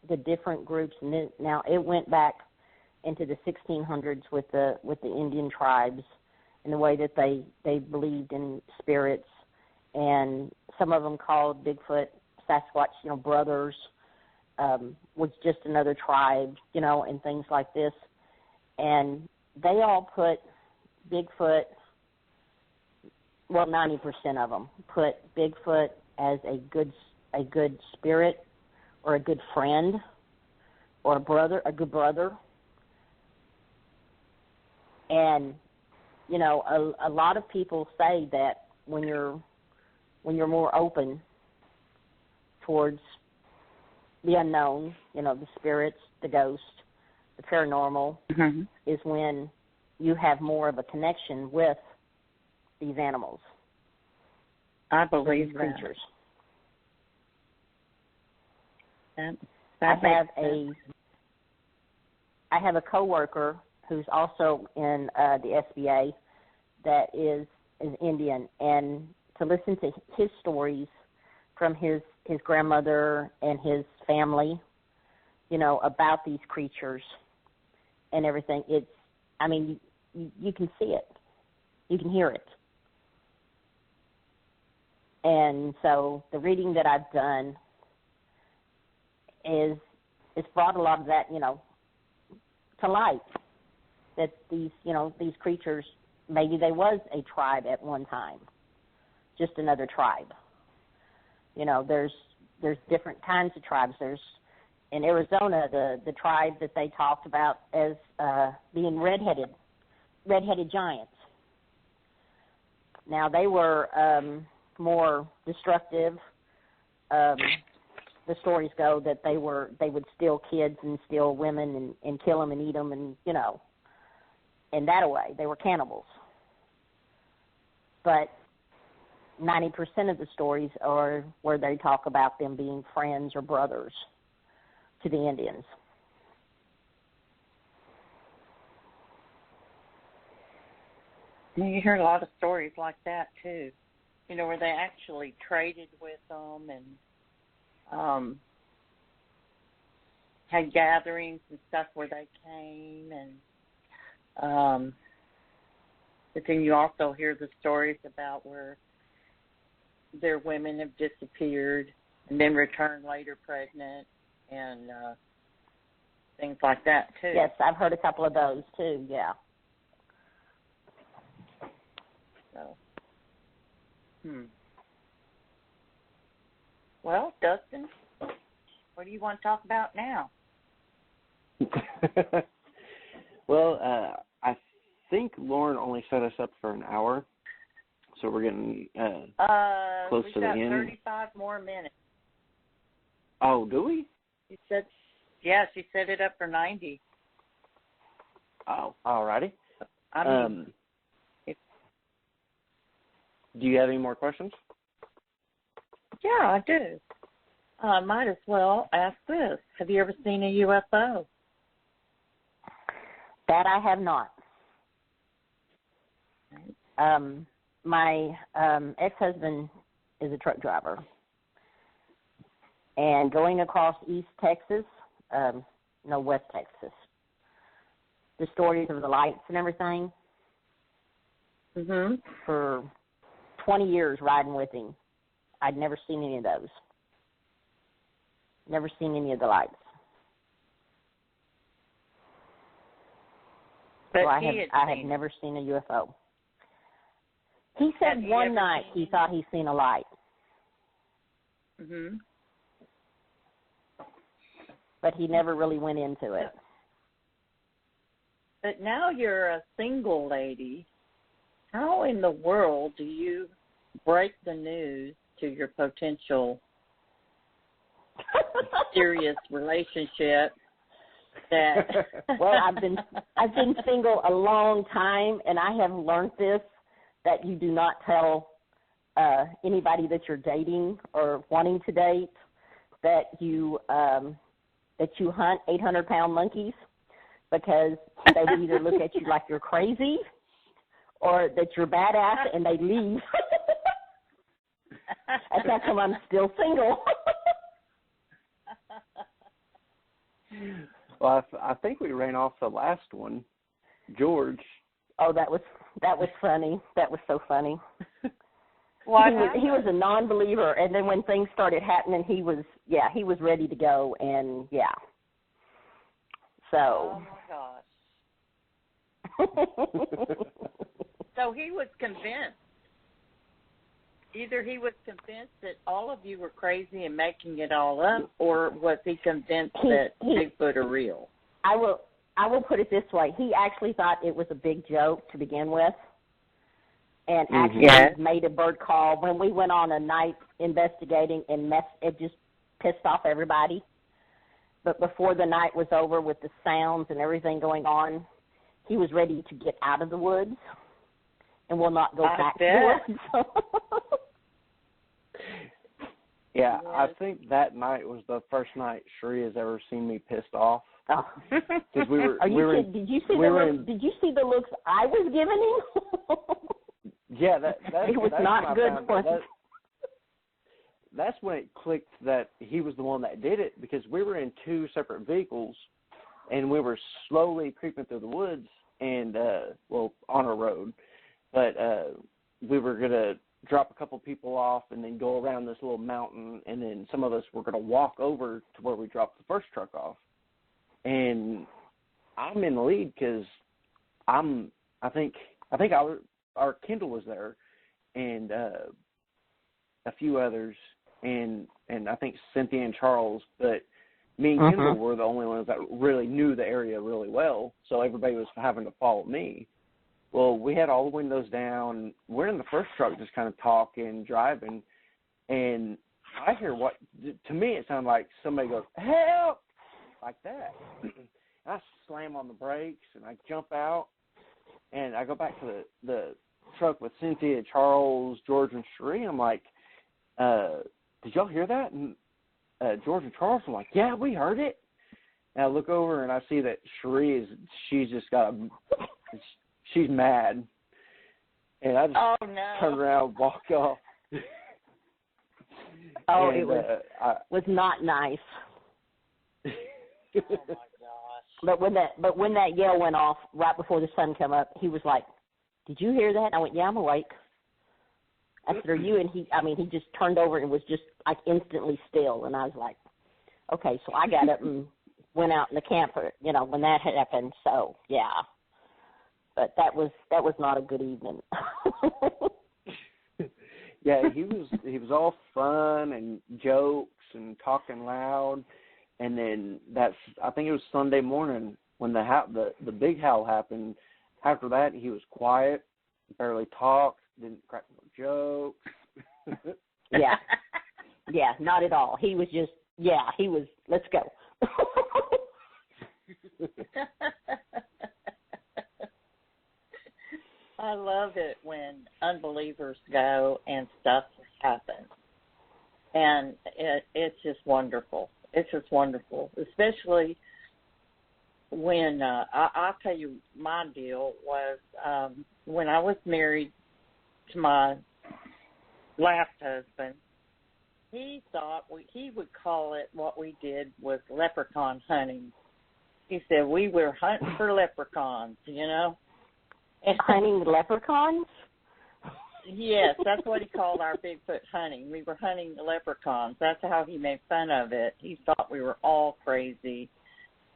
the different groups. And now it went back into the 1600s with the Indian tribes and the way that they believed in spirits, and some of them called Bigfoot, Sasquatch, you know, brothers, was just another tribe, you know, and things like this. And they all put Bigfoot, well, 90% of them put Bigfoot as a good spirit or a good friend or a good brother. And, you know, a lot of people say that when you're more open towards the unknown, you know, the spirits, the ghosts, the paranormal, is when you have more of a connection with these animals. I believe these creatures. That I have a coworker who's also in the SBA that is Indian, and to listen to his stories from his grandmother and his family, you know, about these creatures and everything, it's, I mean, you can see it. You can hear it. And so the reading that I've done is brought a lot of that, you know, to light. That these, you know, these creatures, maybe they was a tribe at one time, just another tribe. You know, there's different kinds of tribes. There's, in Arizona, the tribe that they talked about as being redheaded giants. Now, they were more destructive. The stories go that they would steal kids and steal women and kill them and eat them, and, you know, in that way, they were cannibals. But 90% of the stories are where they talk about them being friends or brothers to the Indians. You hear a lot of stories like that, too. You know, where they actually traded with them and had gatherings and stuff where they came. And but then you also hear the stories about where their women have disappeared and then returned later pregnant and things like that, too. Yes, I've heard a couple of those, too, yeah. So, Well, Dustin, what do you want to talk about now? Well, I think Lauren only set us up for an hour, so we're getting close to the end. We've got 35 more minutes. Oh, do we? She set it up for 90. Oh, all righty. Do you have any more questions? Yeah, I do. Might as well ask this. Have you ever seen a UFO? That I have not. My ex-husband is a truck driver. And going across East Texas, West Texas, the stories of the lights and everything, for 20 years riding with him, I'd never seen any of those. Never seen any of the lights. But so I have never seen a UFO. He said one night he thought he'd seen a light. But he never really went into it. But now you're a single lady. How in the world do you break the news to your potential serious relationship? That well, I've been single a long time, and I have learned this, that you do not tell anybody that you're dating or wanting to date that you hunt 800-pound monkeys, because they will either look at you like you're crazy or that you're badass and they leave. That's how come I'm still single. Well, I think we ran off the last one, George. Oh, that was funny. That was so funny. What he was a non-believer, and then when things started happening, he was ready to go, and yeah. So. Oh my gosh. So he was convinced. Either he was convinced that all of you were crazy and making it all up, or was he convinced that Bigfoot are real? I will put it this way. He actually thought it was a big joke to begin with, and actually made a bird call when we went on a night investigating, and it just pissed off everybody. But before the night was over with the sounds and everything going on, he was ready to get out of the woods and will not go back to the woods. Yeah, I think that night was the first night Sharrie has ever seen me pissed off. Oh. Did you see the looks I was giving him? Yeah, that's it was not good for him. That's when it clicked that he was the one that did it, because we were in two separate vehicles, and we were slowly creeping through the woods and, on a road. But we were going to drop a couple people off and then go around this little mountain, and then some of us were going to walk over to where we dropped the first truck off. And I'm in the lead because I think our Kendall was there, and a few others, and I think Cynthia and Charles, but me and Kendall were the only ones that really knew the area really well, so everybody was having to follow me. Well, we had all the windows down. We're in the first truck just kind of talking, driving, and I hear what, to me it sounded like somebody goes, "Help!" like that. And I slam on the brakes, and I jump out, and I go back to the truck with Cynthia, Charles, George, and Sharrie. I'm like, did y'all hear that? And George and Charles are like, yeah, we heard it. And I look over, and I see that Sharrie she's mad. And I just turn around and walk off. And, it was not nice. Oh, my gosh. But when that yell went off right before the sun came up, he was like, "Did you hear that?" And I went, "Yeah, I'm awake." I said, "Are you?" And he just turned over and was just like instantly still. And I was like, okay. So I got up and went out in the camper, when that had happened. So yeah, but that was not a good evening. Yeah, he was all fun and jokes and talking loud. And then I think it was Sunday morning when the big howl happened. After that, he was quiet, barely talked, didn't crack no jokes. Yeah, not at all. He was just, let's go. I love it when unbelievers go and stuff happens. And it's just wonderful. It's just wonderful, especially when I'll tell you my deal was when I was married to my last husband. He thought he would call it, what we did was leprechaun hunting. He said we were hunting for leprechauns, Hunting leprechauns? Yes, that's what he called our Bigfoot hunting. We were hunting the leprechauns. That's how he made fun of it. He thought we were all crazy.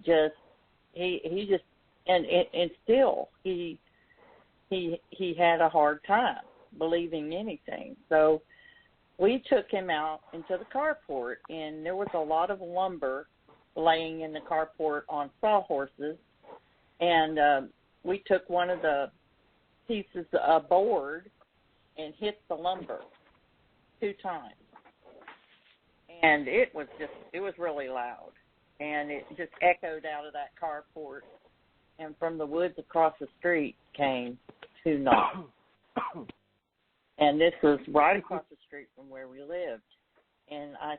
He just and still he had a hard time believing anything. So we took him out into the carport, and there was a lot of lumber laying in the carport on sawhorses, and we took one of the pieces of board and hit the lumber 2 times. And it was really loud. And it just echoed out of that carport. And from the woods across the street came 2 knocks. And this was right across the street from where we lived. And I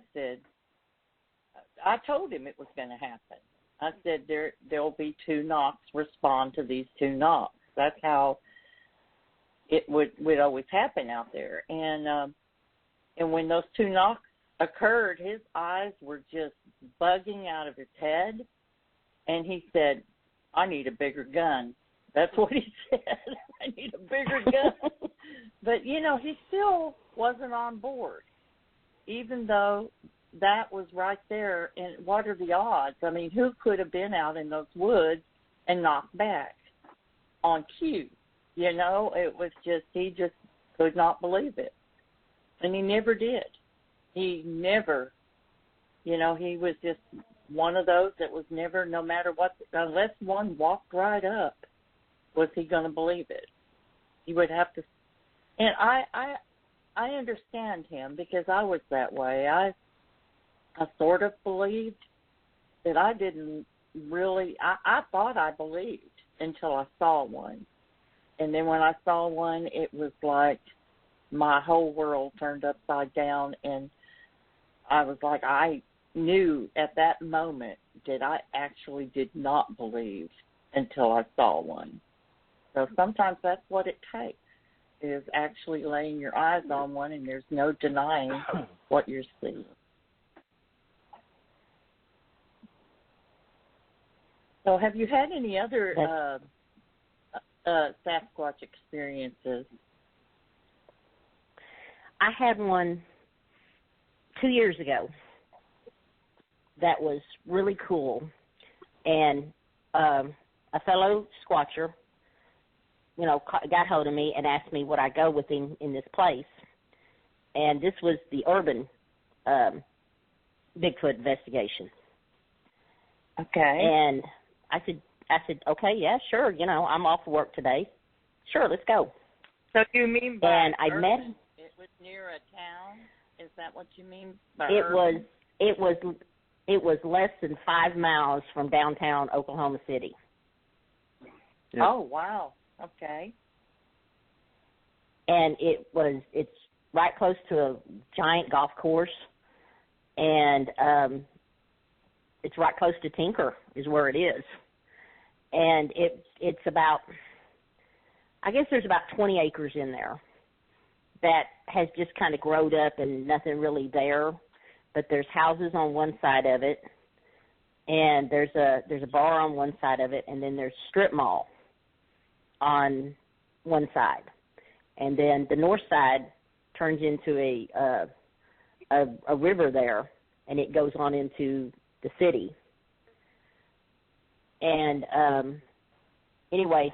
told him it was going to happen. I said, there'll be 2 knocks, respond to these 2 knocks. That's how it would always happen out there. And when those 2 knocks occurred, his eyes were just bugging out of his head. And he said, I need a bigger gun. That's what he said. I need a bigger gun. But, he still wasn't on board, even though that was right there. And what are the odds? I mean, who could have been out in those woods and knocked back on cue? It was just, he just could not believe it. And he never did. He never, he was just one of those that was never, no matter what, unless one walked right up, was he going to believe it? He would have to. And I understand him because I was that way. I sort of believed that I didn't really, I thought I believed until I saw one. And then when I saw one, it was like my whole world turned upside down, and I was like, I knew at that moment that I actually did not believe until I saw one. So sometimes that's what it takes, is actually laying your eyes on one, and there's no denying what you're seeing. So have you had any other Sasquatch experiences? I had one 2 years ago that was really cool, and a fellow Squatcher, got hold of me and asked me would I go with him in this place, and this was the urban Bigfoot investigation. Okay. And I said, okay, yeah, sure, I'm off of work today. Sure, let's go. So you mean by and I urban, met it was near a town? Is that what you mean by urban? It was less than 5 miles from downtown Oklahoma City. Yep. Oh, wow. Okay. And it's right close to a giant golf course, and it's right close to Tinker is where it is. And it's about, I guess there's about 20 acres in there that has just kind of growed up and nothing really there. But there's houses on one side of it, and there's a bar on one side of it, and then there's a strip mall on one side. And then the north side turns into a river there, and it goes on into the city. And anyway,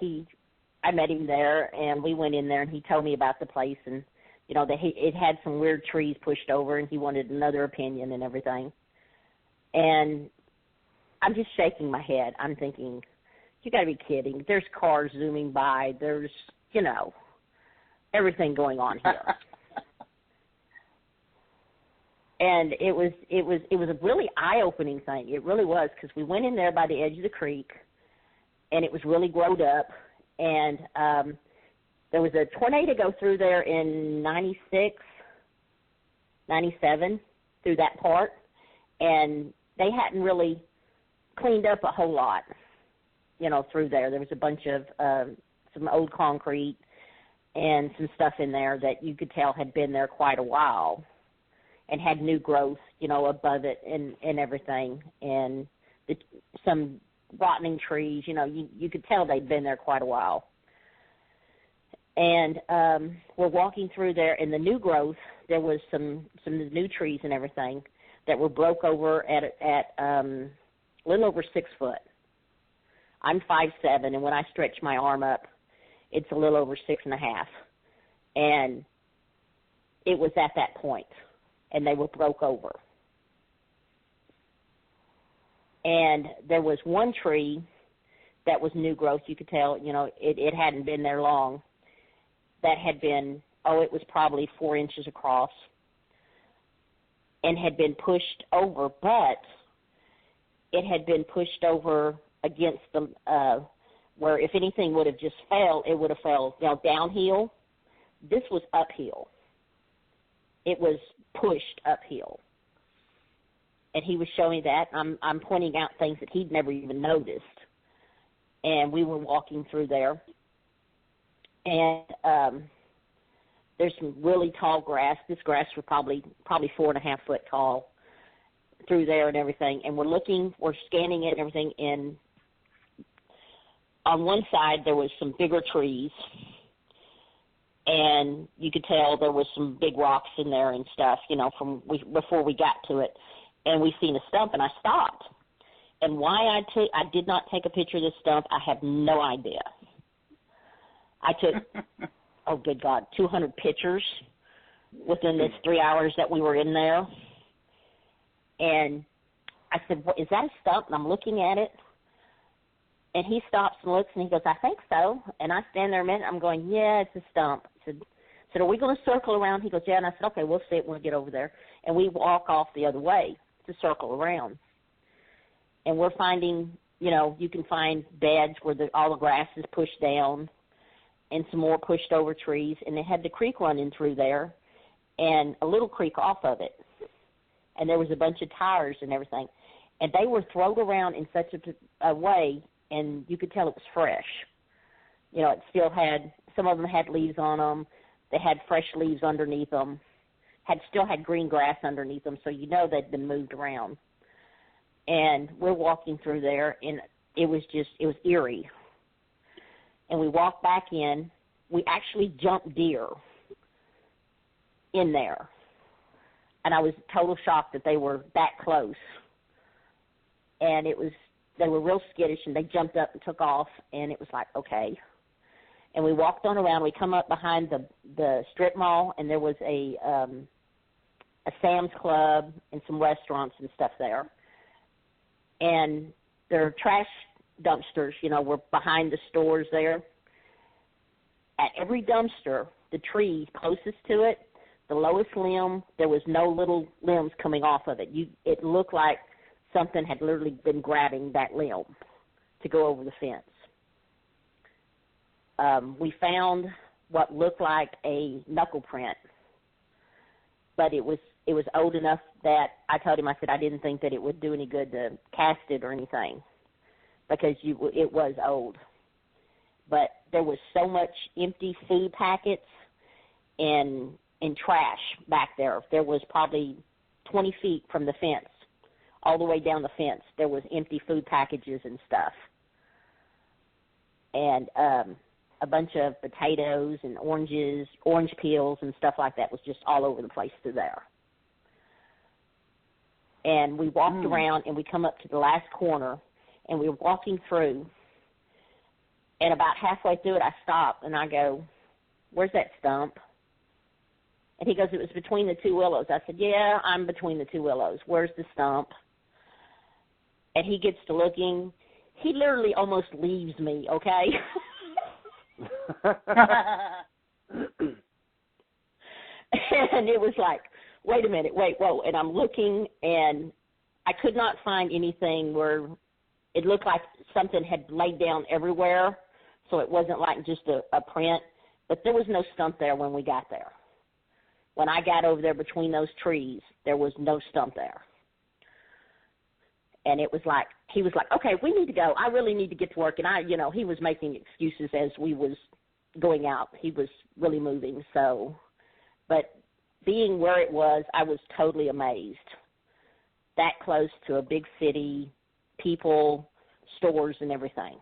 I met him there, and we went in there, and he told me about the place, and it had some weird trees pushed over, and he wanted another opinion and everything. And I'm just shaking my head. I'm thinking, you got to be kidding. There's cars zooming by. There's, everything going on here. And it was a really eye-opening thing. It really was, because we went in there by the edge of the creek, and it was really growed up. And there was a tornado go through there in 96, 97, through that part, and they hadn't really cleaned up a whole lot, through there. There was a bunch of some old concrete and some stuff in there that you could tell had been there quite a while and had new growth, above it and everything, and some rotting trees, you could tell they'd been there quite a while. And we're walking through there, and the new growth, there was some new trees and everything that were broke over at a little over 6 foot. I'm 5'7", and when I stretch my arm up, it's a little over 6.5. And it was at that point, and they were broke over. And there was one tree that was new growth. You could tell, it hadn't been there long. That had been, it was probably 4 inches across and had been pushed over, but it had been pushed over against the, where if anything would have just fell, it would have fell, downhill. This was uphill. It was pushed uphill. And he was showing me that. I'm pointing out things that he'd never even noticed. And we were walking through there. And there's some really tall grass. This grass was probably 4.5 foot tall through there and everything. And we're scanning it and everything. And on one side there was some bigger trees, and you could tell there was some big rocks in there and stuff, before we got to it. And we seen a stump, and I stopped. And why I did not take a picture of this stump, I have no idea. I took, oh, good God, 200 pictures within this 3 hours that we were in there. And I said, "What, is that a stump?" And I'm looking at it. And he stops and looks, and he goes, "I think so." And I stand there a minute. I'm going, "Yeah, it's a stump." I said, "Are we going to circle around?" He goes, "Yeah." And I said, "Okay, we'll see it when we get over there." And we walk off the other way to circle around. And we're finding, you can find beds where all the grass is pushed down and some more pushed over trees. And they had the creek running through there and a little creek off of it. And there was a bunch of tires and everything. And they were thrown around in such a way, and you could tell it was fresh. It still had, some of them had leaves on them. They had fresh leaves underneath them. Still had green grass underneath them, so they'd been moved around. And we're walking through there, and it was eerie. And we walked back in. We actually jumped deer in there. And I was total shocked that they were that close. And they were real skittish, and they jumped up and took off, and it was like, okay. And we walked on around. We come up behind the strip mall, and there was a Sam's Club and some restaurants and stuff there. And there are trash dumpsters, were behind the stores there. At every dumpster, the tree closest to it, the lowest limb, there was no little limbs coming off of it. It looked like something had literally been grabbing that limb to go over the fence. We found what looked like a knuckle print, but it was old enough that I told him, I said, I didn't think that it would do any good to cast it or anything because it was old. But there was so much empty food packets and trash back there. There was probably 20 feet from the fence, all the way down the fence. There was empty food packages and stuff. And a bunch of potatoes and oranges, orange peels and stuff like that was just all over the place through there. And we walked around, and we come up to the last corner, and we were walking through. And about halfway through it, I stopped, and I go, "Where's that stump?" And he goes, "It was between the two willows." I said, "Yeah, I'm between the two willows. Where's the stump?" And he gets to looking. He literally almost leaves me, okay? And it was like, wait a minute, whoa. And I'm looking, and I could not find anything where it looked like something had laid down everywhere, so it wasn't like just a print. But there was no stump there when we got there. When I got over there between those trees, there was no stump there. And it was like, he was like, "Okay, we need to go. I really need to get to work." And he was making excuses as we was going out. He was really moving. So, but being where it was, I was totally amazed. That close to a big city, people, stores, and everything.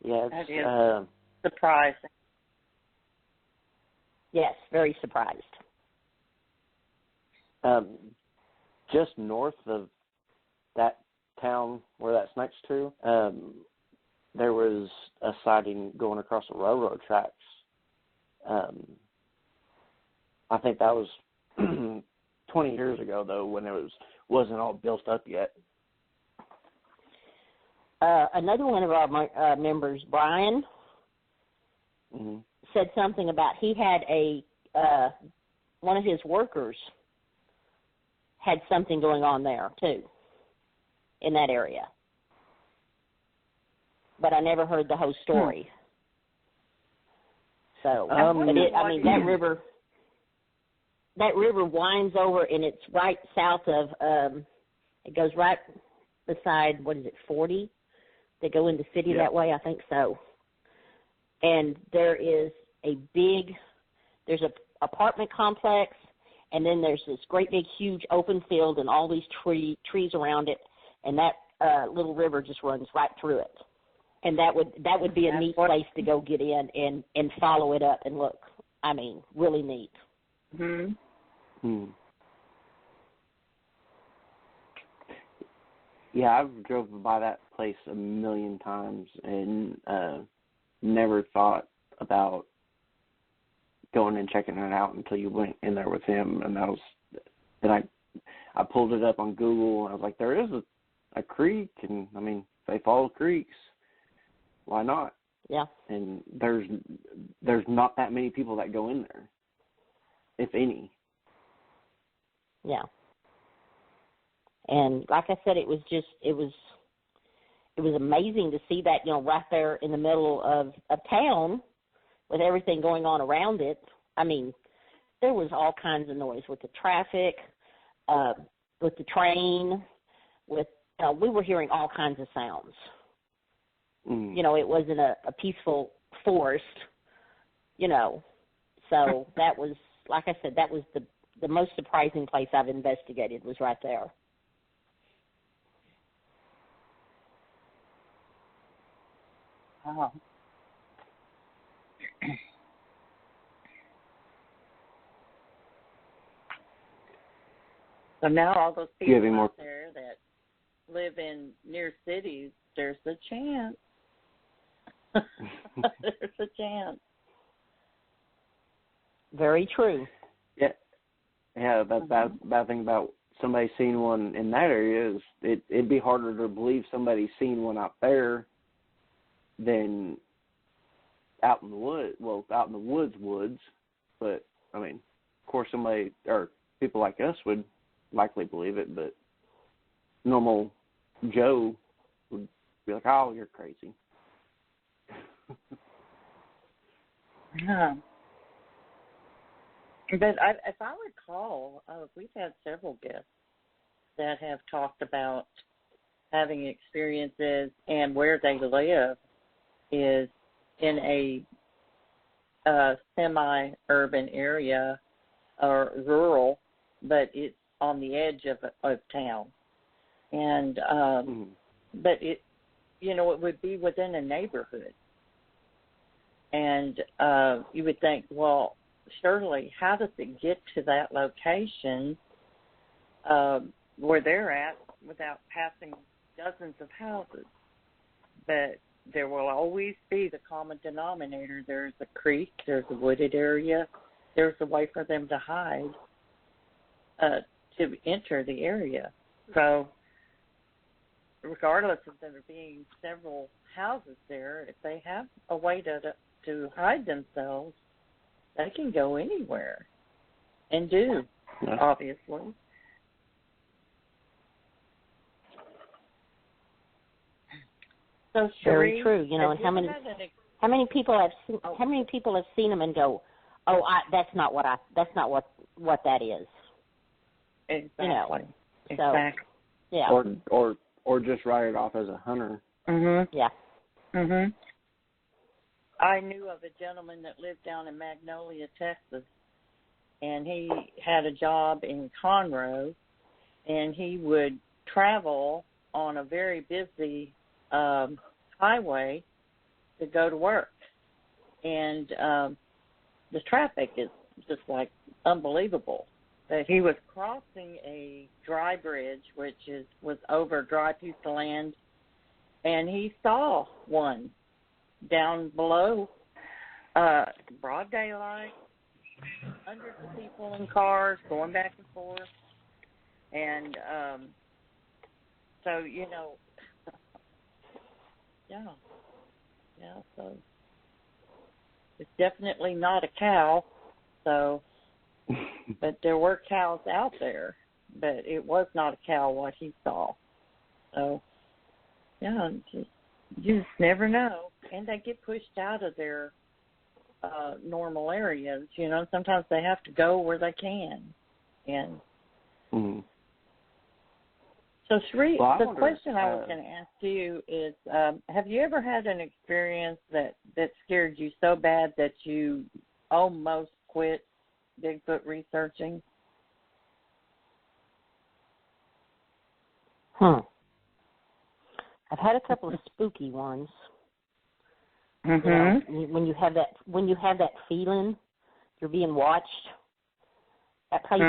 Yeah, that is surprising. Yes, very surprised. Just north of that town where that's next to, there was a sighting going across the railroad tracks. I think that was 20 years ago, though, when it wasn't all built up yet. Another one of our members, Brian, said something about he had one of his workers had something going on there, too, in that area. But I never heard the whole story. So, that river winds over, and it's right south of, it goes right beside, 40? They go into city that way, I think so. And there's a apartment complex, and then there's this great big huge open field and all these trees around it, and that little river just runs right through it. And that would be a neat place to go get in and follow it up and look. I mean, really neat. Yeah, I've drove by that place a million times, and never thought about going and checking it out until you went in there with him, and then I pulled it up on Google, and I was like, there is a creek, and I mean, if they follow creeks, why not? Yeah. And there's not that many people that go in there, if any. Yeah. And like I said, it was amazing to see that, right there in the middle of town with everything going on around it. I mean, there was all kinds of noise with the traffic, with the train, we were hearing all kinds of sounds. Mm. It wasn't a peaceful forest, so that was, like I said, that was the most surprising place I've investigated was right there. Oh. So now all those people out there that live in near cities, there's a chance. There's a chance. Very true. Yeah. That's bad thing about somebody seeing one in that area is it'd be harder to believe somebody's seen one out there than out in the woods. Well, out in the woods. But I mean, of course, somebody or people like us would likely believe it, but normal Joe would be like, "Oh, you're crazy." Yeah. But if I recall, we've had several guests that have talked about having experiences, and where they live is in a semi-urban area or rural, but it's on the edge of town. And but it would be within a neighborhood. And you would think, well, surely, how does it get to that location where they're at without passing dozens of houses? But there will always be the common denominator. There's a creek, there's a wooded area, there's a way for them to hide to enter the area. So regardless of there being several houses there, if they have a way to hide themselves, they can go anywhere and do, obviously. So, very Sharrie, true. And how many people have seen them and go, "Oh, that's not what that is." Exactly. So, exactly. Yeah. Or just write it off as a hunter. Mhm. Yeah. Mhm. I knew of a gentleman that lived down in Magnolia, Texas, and he had a job in Conroe, and he would travel on a very busy highway to go to work. And the traffic is just like unbelievable. But he was crossing a dry bridge, which was over a dry piece of land, and he saw one down below, broad daylight, hundreds of people in cars going back and forth. And so, so it's definitely not a cow. So, but there were cows out there, but it was not a cow what he saw. So, you just never know. And they get pushed out of their normal areas. Sometimes they have to go where they can. And so, Sharrie, the question I was going to ask you is, have you ever had an experience that scared you so bad that you almost quit Bigfoot researching? I've had a couple of spooky ones. Mm-hmm. When you have that feeling you're being watched. That place,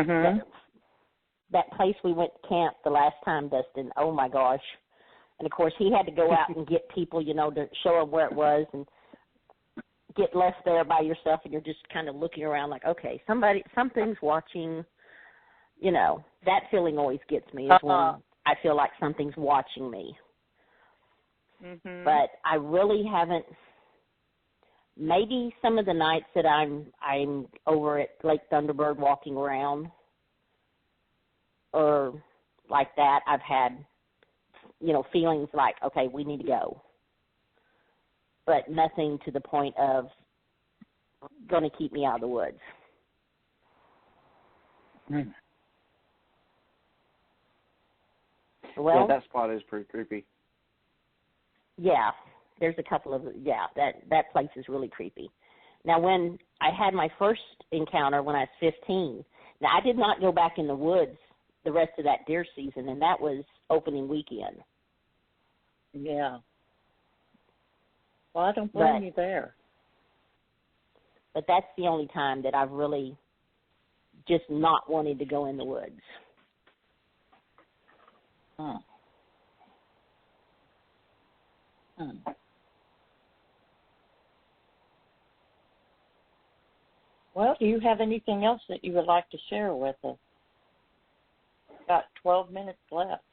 that place we went to camp the last time, Dustin. Oh my gosh! And of course, he had to go out and get people, to show them where it was. And get left there by yourself and you're just kind of looking around like, okay, something's watching, you know, that feeling always gets me is when I feel like something's watching me. Mm-hmm. But I really haven't, maybe some of the nights that I'm over at Lake Thunderbird walking around or like that, I've had, you know, feelings like, okay, we need to go. But nothing to the point of going to keep me out of the woods. Mm. Well, yeah, that spot is pretty creepy. Yeah, there's a couple of, that place is really creepy. Now, when I had my first encounter when I was 15, now I did not go back in the woods the rest of that deer season, and that was opening weekend. Yeah. Well, I don't blame you there. But that's the only time that I've really just not wanted to go in the woods. Huh. Well, do you have anything else that you would like to share with us? Got 12 minutes left.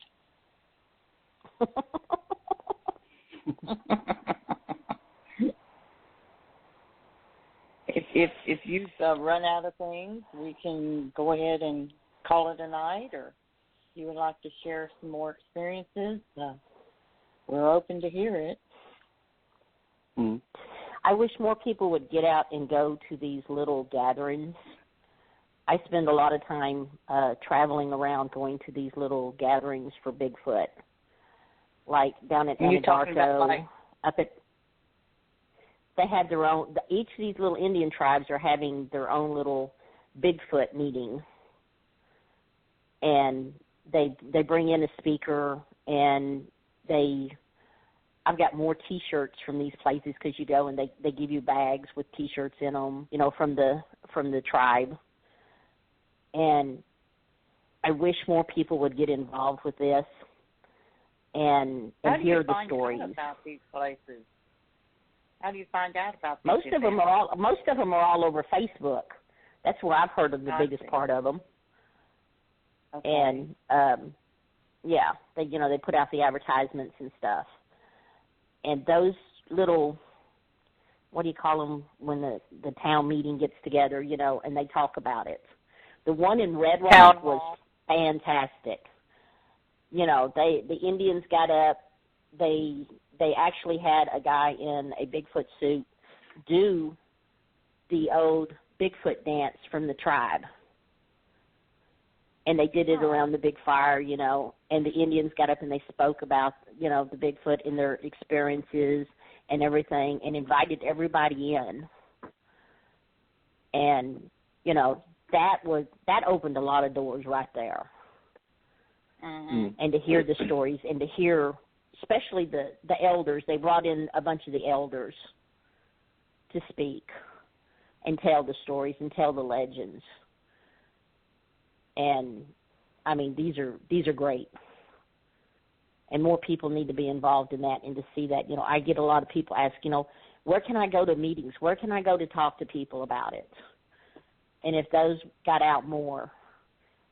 If you've run out of things, we can go ahead and call it a night, or if you would like to share some more experiences, we're open to hear it. Mm. I wish more people would get out and go to these little gatherings. I spend a lot of time traveling around going to these little gatherings for Bigfoot, like down at Anadarko, up at. They have their own. Each of these little Indian tribes are having their own little Bigfoot meeting, and they bring in a speaker, and I've got more T-shirts from these places because you go and they give you bags with T-shirts in them, you know, from the tribe. And I wish more people would get involved with this and hear the stories. How do you find out about these places? How do you find out about these? Most of them are all over Facebook. That's where I've heard of the biggest part of them. Okay. And they put out the advertisements and stuff. And those little, what do you call them when the town meeting gets together, you know, and they talk about it. The one in Red Rock was fantastic. You know, the Indians got up. They actually had a guy in a Bigfoot suit do the old Bigfoot dance from the tribe. And they did it around the big fire, you know, and the Indians got up and they spoke about, you know, the Bigfoot and their experiences and everything and invited everybody in. And, you know, that opened a lot of doors right there. Mm-hmm. And to hear the stories and to hear, especially the elders, they brought in a bunch of the elders to speak and tell the stories and tell the legends. And, I mean, these are great. And more people need to be involved in that and to see that. You know, I get a lot of people ask, you know, where can I go to meetings? Where can I go to talk to people about it? And if those got out more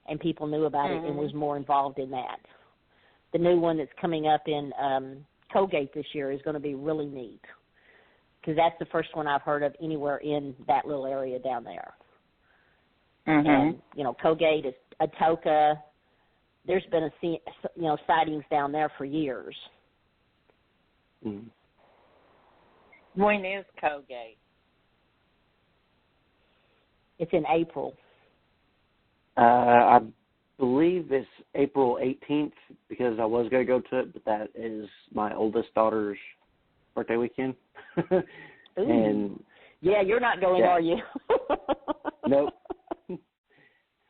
and people knew about it and was more involved in that. The new one that's coming up in Colgate this year is going to be really neat because that's the first one I've heard of anywhere in that little area down there. Mm-hmm. And, you know, Colgate, Atoka, there's been sightings down there for years. Mm. When is Colgate? It's in April. I believe it's April 18th because I was going to go to it, but that is my oldest daughter's birthday weekend. And yeah, you're not going, are you? Nope.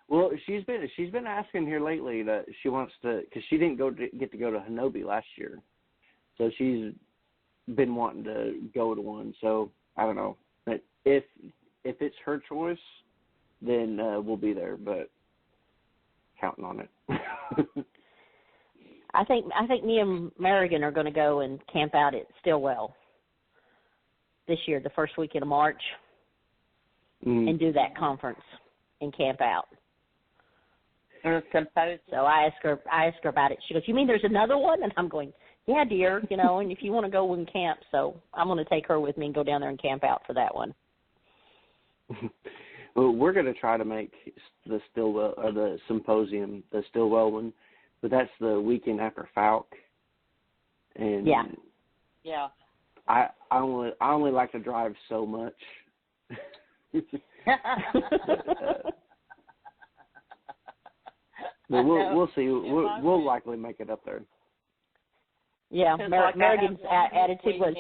Well, she's been asking here lately that she wants to, because she didn't get to go to Hanobi last year, so she's been wanting to go to one. So I don't know, but if it's her choice, then we'll be there. But counting on it. I think me and Merrigan are going to go and camp out at Stillwell. this year, the first weekend of March, and do that conference and camp out. So I asked her about it. She goes, "You mean there's another one?" And I'm going, "Yeah, dear, and if you want to go, we can camp." So I'm going to take her with me and go down there and camp out for that one. Well, we're going to try to make the Stillwell, or the symposium, the Stillwell one, but that's the weekend after Falk. And yeah, I only like to drive so much. But we'll see. We'll likely make it up there. Yeah, Merrigan's attitude was.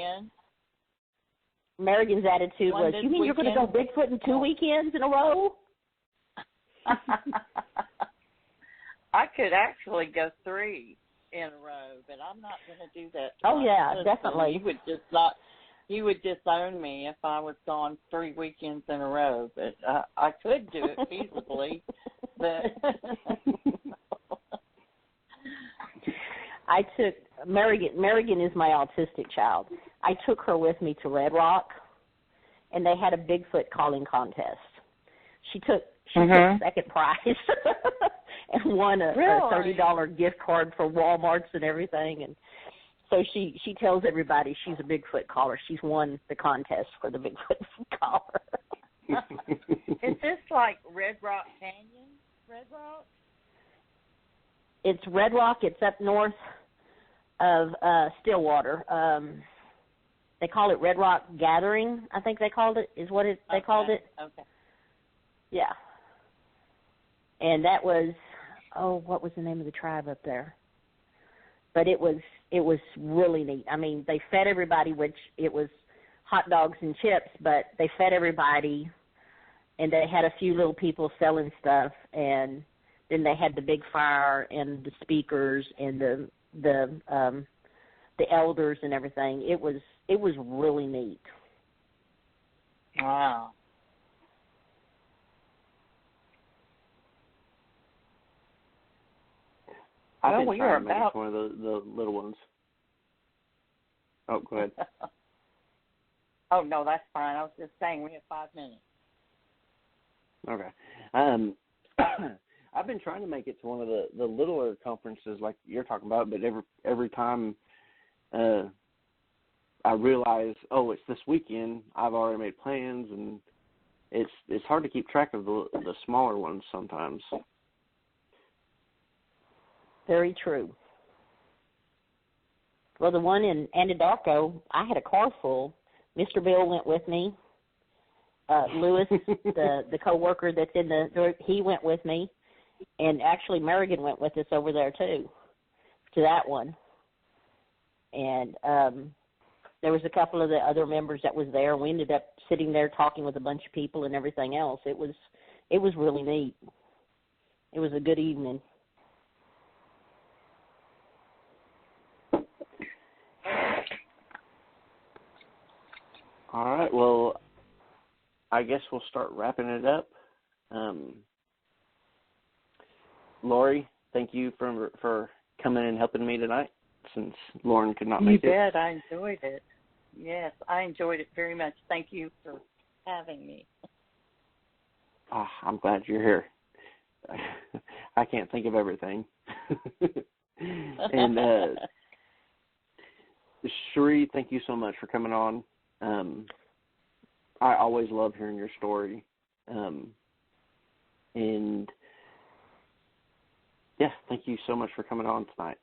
Merrigan's attitude was, "You mean you're going to go Bigfoot in 2 weekends in a row?" I could actually go 3 in a row, but I'm not going to do that. Oh yeah, definitely. You would disown me if I was gone 3 weekends in a row, but I could do it feasibly. But I took Merrigan is my autistic child. I took her with me to Red Rock, and they had a Bigfoot calling contest. She took second prize and won a $30 gift card for Walmart's and everything. And so she tells everybody she's a Bigfoot caller. She's won the contest for the Bigfoot caller. Is this like Red Rock Canyon? Red Rock? It's Red Rock. It's up north of Stillwater. They call it Red Rock Gathering, I think they called it, is what they called it. Okay. Yeah. And that was, what was the name of the tribe up there? But it was really neat. I mean, they fed everybody, which it was hot dogs and chips, but they fed everybody, and they had a few little people selling stuff, and then they had the big fire and the speakers and the elders and everything. It was really neat. Wow. I've been trying to make it one of the little ones. Oh, go ahead. Oh, no, that's fine. I was just saying we have 5 minutes. Okay. I've been trying to make it to one of the littler conferences like you're talking about, but every time I realize, it's this weekend, I've already made plans, and it's hard to keep track of the smaller ones sometimes. Very true. Well, the one in Anadarko, I had a car full. Mr. Bill went with me. Lewis, the co-worker that's in the group, he went with me. And actually, Merrigan went with us over there, too, to that one. And there was a couple of the other members that was there. We ended up sitting there talking with a bunch of people and everything else. It was really neat. It was a good evening. All right, well, I guess we'll start wrapping it up. Lori, thank you for coming and helping me tonight, since Lauren could not make it. You bet. I enjoyed it. Yes, I enjoyed it very much. Thank you for having me. I'm glad you're here. I can't think of everything. And Sharrie, thank you so much for coming on. I always love hearing your story. And yeah, thank you so much for coming on tonight.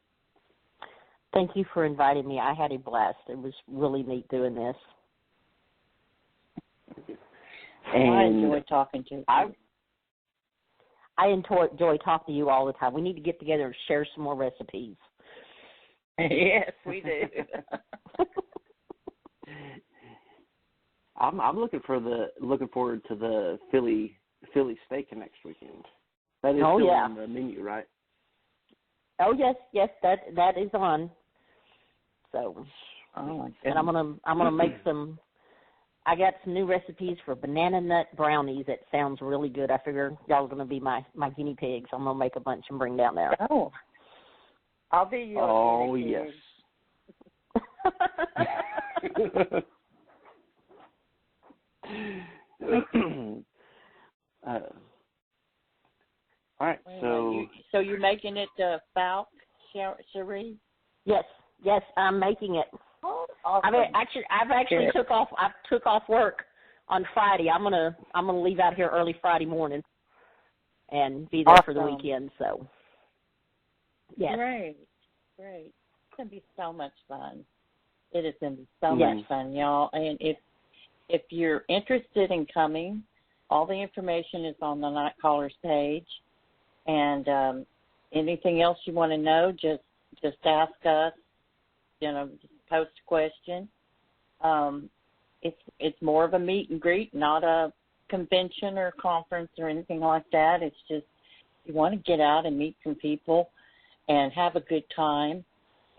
Thank you for inviting me. I had a blast. It was really neat doing this. And I enjoyed talking to you. I enjoy talking to you all the time. We need to get together and share some more recipes. Yes, we do. I'm looking forward to the Philly steak next weekend. That is still on the menu, right? Oh yes, that is on. So, and I'm gonna make some. I got some new recipes for banana nut brownies. That sounds really good. I figure y'all are gonna be my guinea pigs. I'm gonna make a bunch and bring down there. Oh, I'll be your guinea pig. Yes. you're making it to Falk, Sharrie? Yes, I'm making it. Oh, awesome. I've actually took off work on Friday. I'm gonna leave out here early Friday morning and be there for the weekend. So, yes. Great. It's gonna be so much fun. It is gonna be so much fun, y'all. And if you're interested in coming, all the information is on the Night Callers page. And anything else you want to know, just ask us. Just post a question. It's more of a meet and greet, not a convention or conference or anything like that. It's just you want to get out and meet some people and have a good time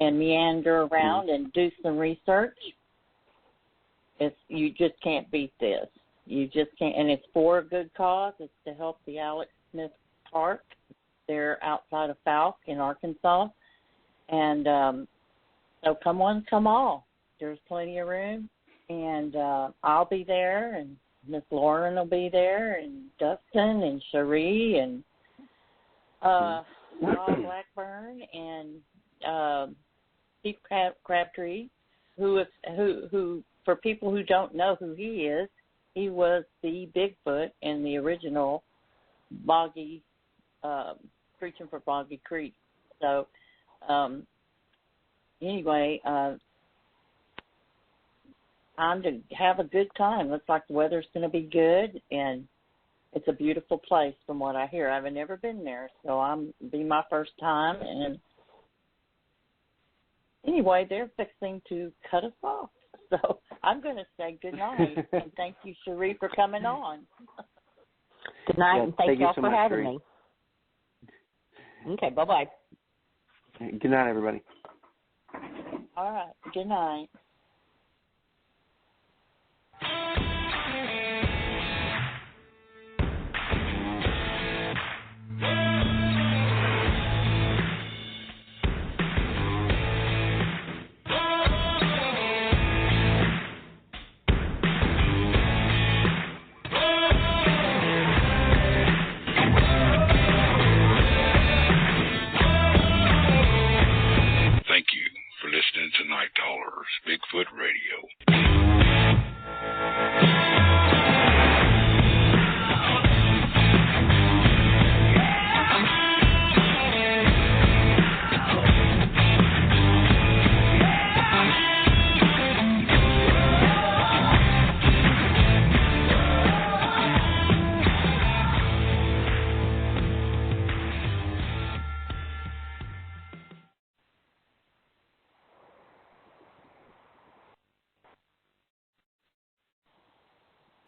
and meander around and do some research. You just can't beat this. You just can't, and it's for a good cause. It's to help the Alex Smith Park. They're outside of Falk in Arkansas, and so come one, come all. There's plenty of room, and I'll be there, and Miss Lauren will be there, and Dustin and Sharrie and Rob Blackburn and Steve Crabtree, who for people who don't know who he is, he was the Bigfoot in the original Boggy, Preaching for Boggy Creek. So anyway, time to have a good time. Looks like the weather's going to be good, and it's a beautiful place from what I hear. I've never been there, so be my first time. And anyway, they're fixing to cut us off. So I'm going to say good night, and thank you, Sharrie, for coming on. Good night, and thank you all so for much, having Sharrie. me. Okay, bye-bye. Good night, everybody. All right, good night.